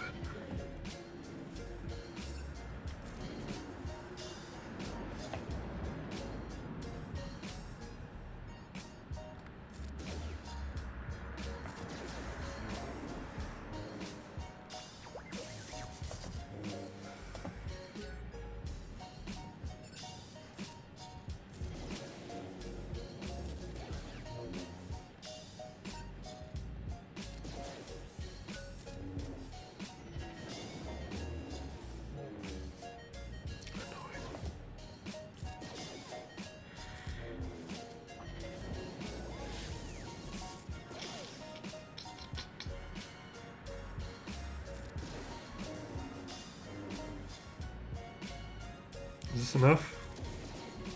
Is this enough?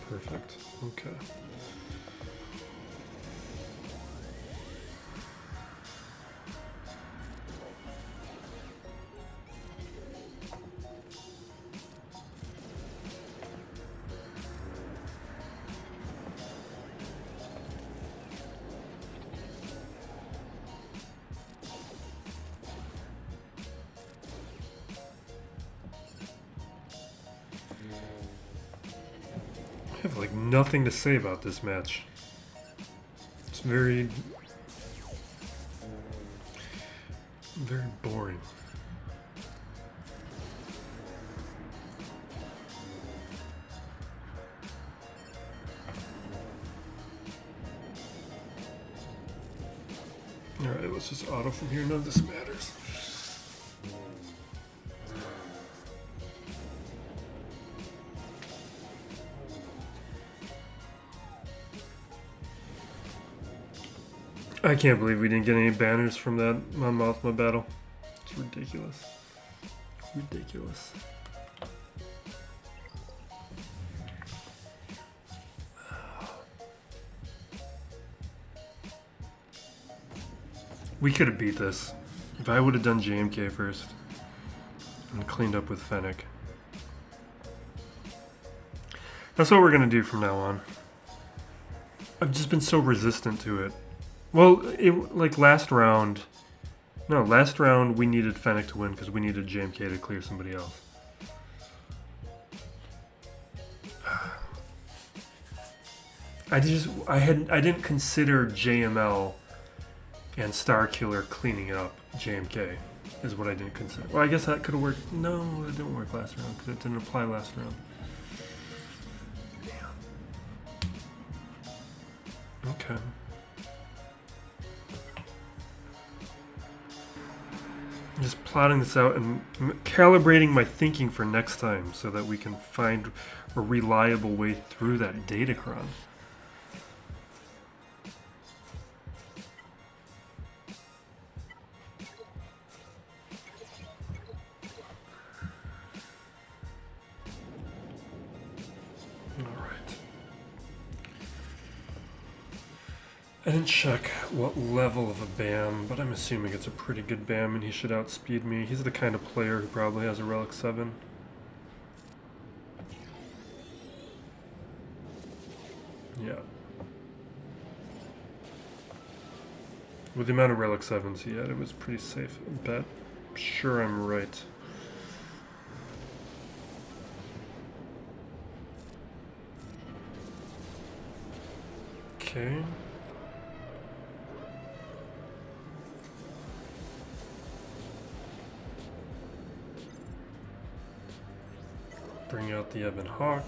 Perfect. Okay. I have like nothing to say about this match. It's very boring. Alright, let's just auto from here. None of this matters. I can't believe we didn't get any banners from that Mon Mothma battle. It's ridiculous. Ridiculous. We could have beat this if I would have done JMK first and cleaned up with Fennec. That's what we're going to do from now on. I've just been so resistant to it. Well, like last round we needed Fennec to win because we needed JMK to clear somebody else. I didn't consider JML and Starkiller cleaning up JMK is what I didn't consider. Well, I guess that could have worked. No, it didn't work last round because it didn't apply last round. Damn. Okay. I'm just plotting this out and calibrating my thinking for next time so that we can find a reliable way through that Datacron. I didn't check what level of a BAM, but I'm assuming it's a pretty good BAM and he should outspeed me. He's the kind of player who probably has a Relic 7. Yeah. With the amount of Relic 7s he had, it was pretty safe bet. I'm sure I'm right. Okay. Bring out the Ebon Hawk.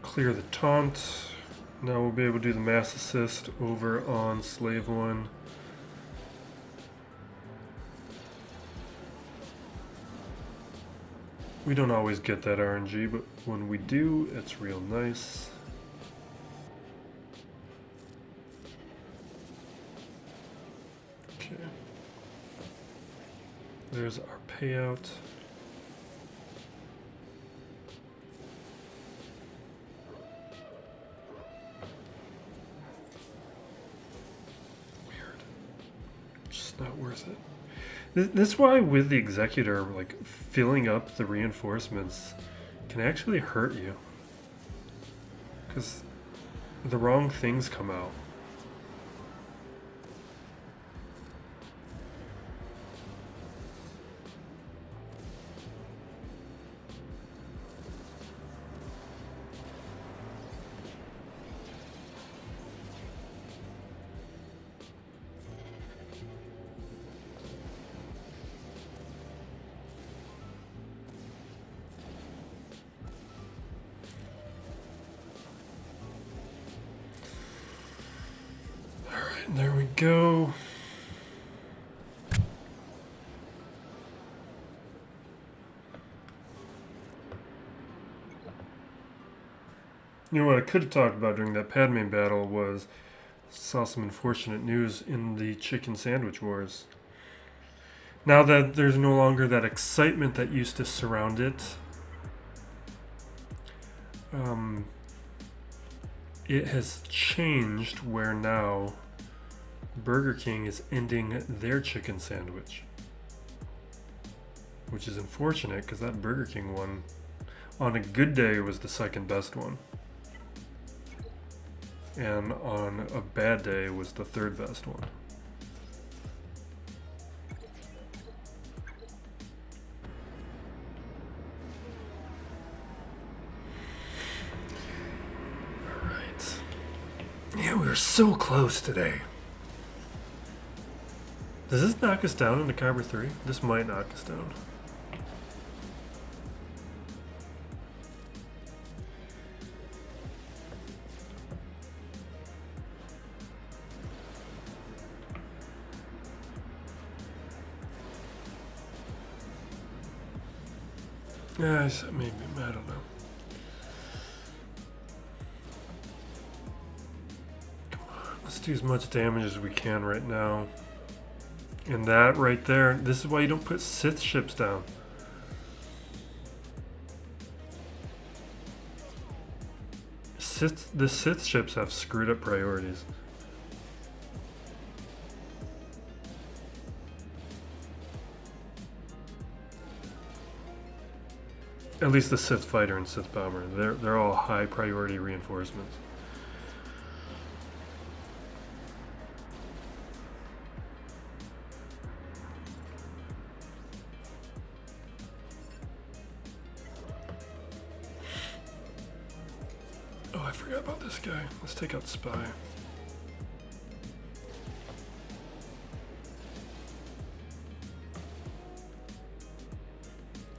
Clear the taunt. Now we'll be able to do the mass assist over on Slave 1. We don't always get that RNG, but when we do, it's real nice. Okay. There's our payout. Not worth it. That's why with the Executor, like filling up the reinforcements can actually hurt you, because the wrong things come out. There we go. You know what I could have talked about during that Padme battle was saw some unfortunate news in the chicken sandwich wars. Now that there's no longer that excitement that used to surround it, it has changed where now Burger King is ending their chicken sandwich, which is unfortunate because that Burger King one, on a good day, was the second best one, and on a bad day was the third best one. All right. Yeah, we were so close today. Does this knock us down into Kyber 3? This might knock us down. Yes, maybe, I don't know. Come on, let's do as much damage as we can right now. And that right there, this is why you don't put Sith ships down. The Sith ships have screwed up priorities. At least the Sith fighter and Sith bomber, they're all high priority reinforcements. Oh, I forgot about this guy. Let's take out Spy.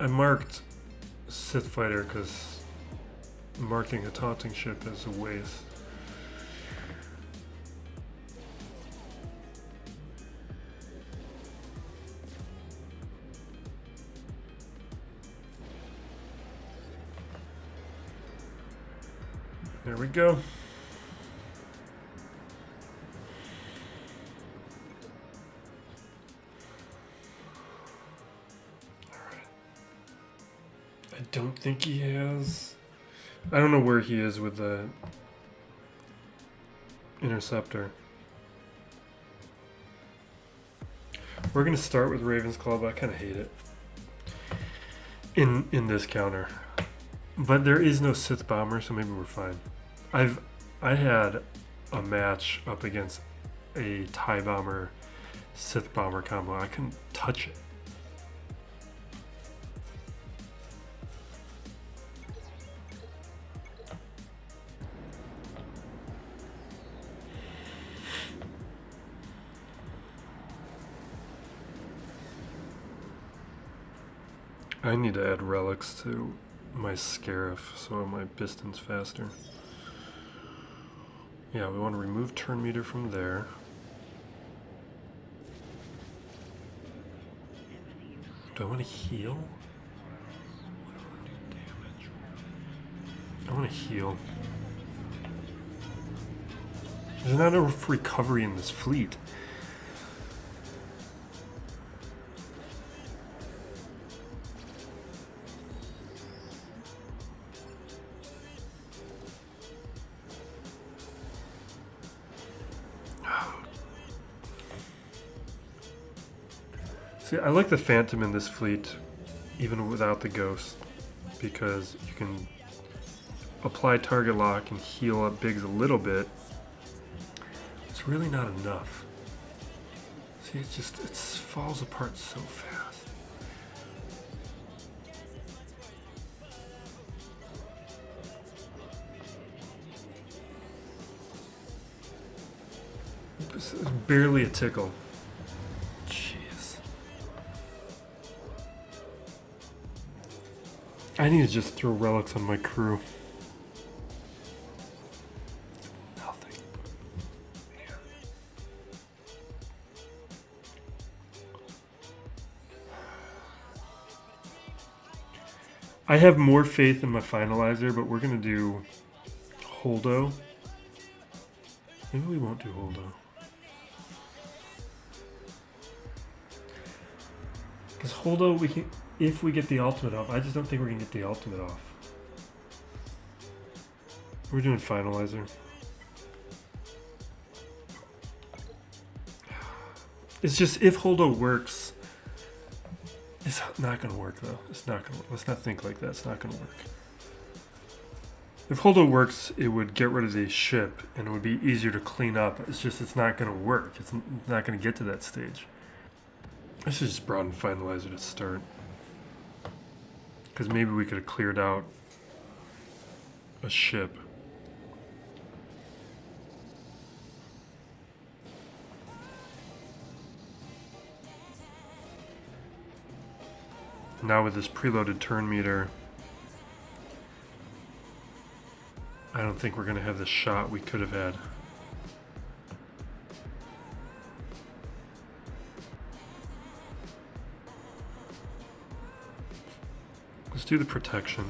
I marked Sith fighter because marking a taunting ship is a waste. There we go. I don't think he has. I don't know where he is with the interceptor. We're gonna start with Raven's Claw, but I kind of hate it in this counter. But there is no Sith bomber, so maybe we're fine. I had a match up against a TIE bomber Sith bomber combo. I couldn't touch it. I need to add relics to my Scarif so my piston's faster. Yeah, we want to remove turn meter from there. Do I want to heal? I want to heal. There's not enough recovery in this fleet. See, I like the Phantom in this fleet, even without the Ghost, because you can apply target lock and heal up Biggs a little bit. It's really not enough. See, it falls apart so fast. It's barely a tickle. I need to just throw relics on my crew. Nothing. Yeah. I have more faith in my finalizer, but we're going to do Holdo. Maybe we won't do Holdo. Because Holdo, we can... If we get the ultimate off, I just don't think we're going to get the ultimate off. We're doing finalizer. It's just, if Holdo works, it's not going to work though. It's not going to work. Let's not think like that. It's not going to work. If Holdo works, it would get rid of the ship and it would be easier to clean up. It's just, it's not going to work. It's not going to get to that stage. I should just broaden finalizer to start. Because maybe we could have cleared out a ship. Now with this preloaded turn meter, I don't think we're going to have the shot we could have had. Let's do the protection.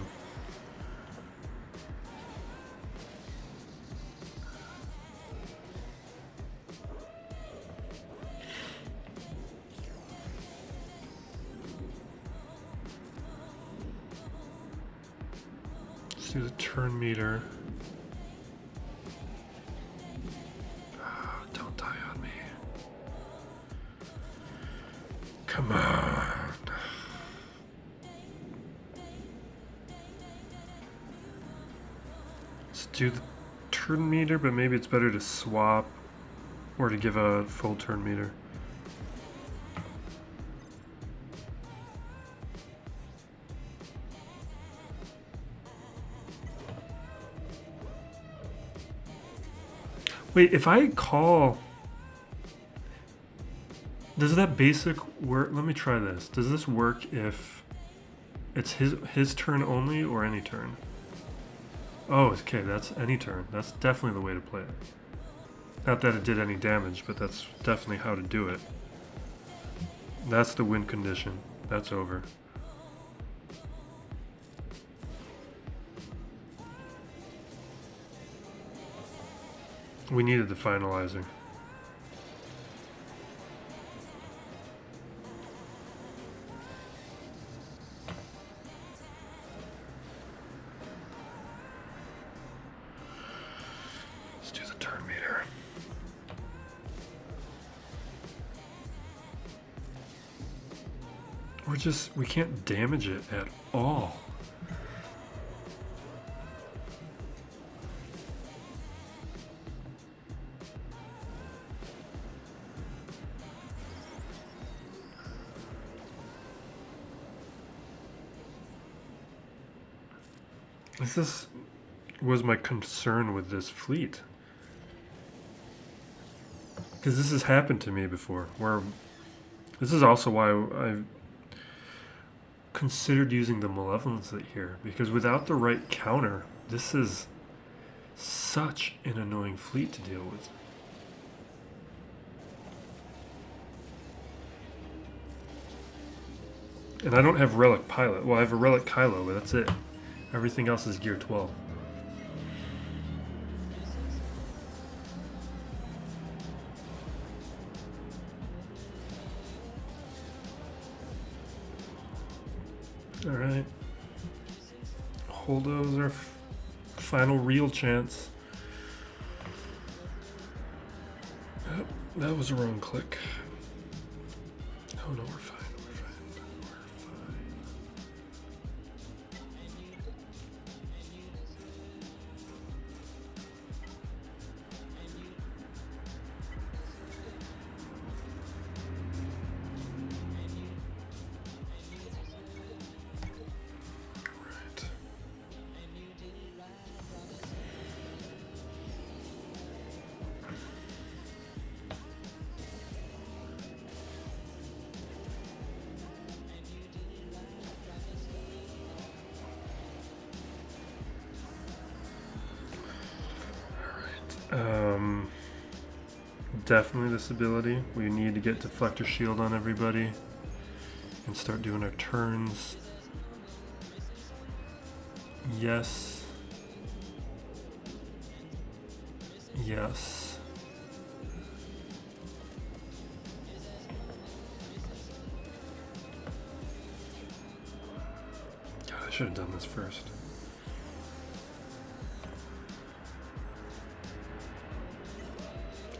Let's do the turn meter. Oh, don't die on me. Come on. Do the turn meter, but maybe it's better to swap or to give a full turn meter. Wait, if I call, does that basic work? Let me try this. Does this work if it's his turn only or any turn? Oh, okay, that's any turn. That's definitely the way to play it. Not that it did any damage, but that's definitely how to do it. That's the win condition. That's over. We needed the finalizer. We can't damage it at all. This was my concern with this fleet. Because this has happened to me before, where this is also why I considered using the Malevolence here, because without the right counter, this is such an annoying fleet to deal with. And I don't have Relic Pilot. Well, I have a Relic Kylo, but that's it. Everything else is Gear 12. Alright. Holdo's our final real chance. Oh, that was a wrong click. Oh no, we're fine. We're fine. We're fine. Definitely this ability. We need to get Deflector Shield on everybody and start doing our turns. Yes. Yes. God, I should have done this first.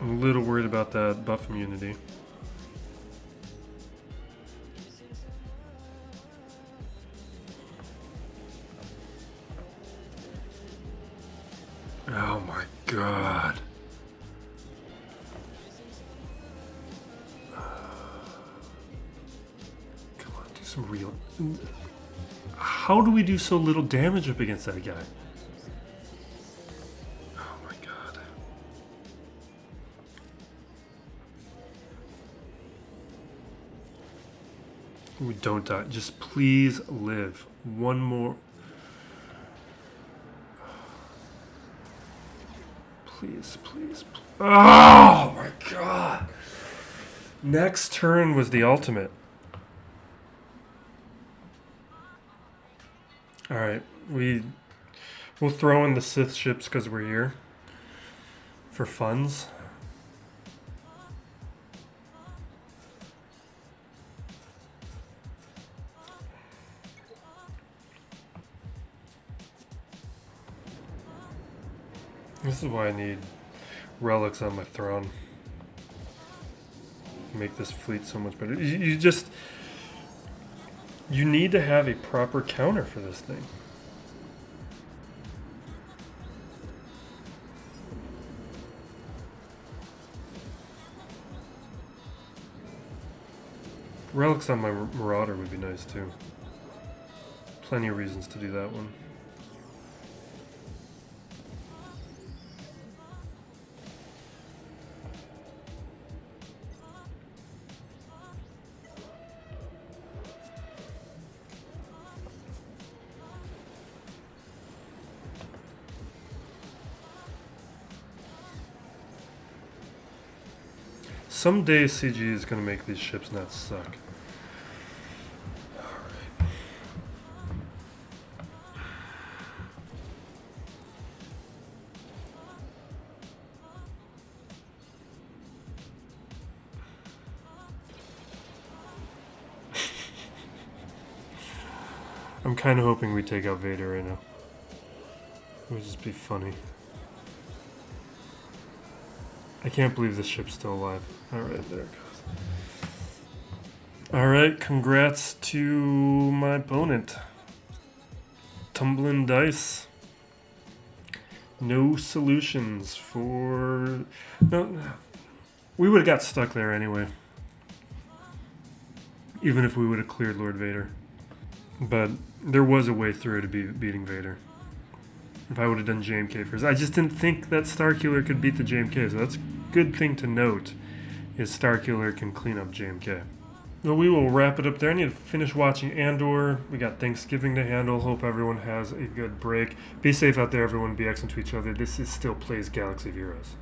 I'm a little worried about that buff immunity. Oh my god. Come on, do some real... How do we do so little damage up against that guy? We don't die. Just please live. One more. Please, please, please. Oh my god. Next turn was the ultimate. Alright, we'll throw in the Sith ships because we're here. For funds. This is why I need relics on my throne. Make this fleet so much better. You need to have a proper counter for this thing. Relics on my Marauder would be nice too. Plenty of reasons to do that one. Someday CG is going to make these ships not suck. Alright. I'm kind of hoping we take out Vader right now. It would just be funny. I can't believe this ship's still alive. Alright, there it goes. Alright, congrats to my opponent. Tumbling dice. No solutions for... No, we would have got stuck there anyway. Even if we would have cleared Lord Vader. But there was a way through to beating Vader. If I would have done JMK first. I just didn't think that Starkiller could beat the JMK, so that's a good thing to note, is Starkiller can clean up JMK. Well, we will wrap it up there. I need to finish watching Andor. We got Thanksgiving to handle. Hope everyone has a good break. Be safe out there, everyone. Be excellent to each other. This is still Plays Galaxy of Heroes.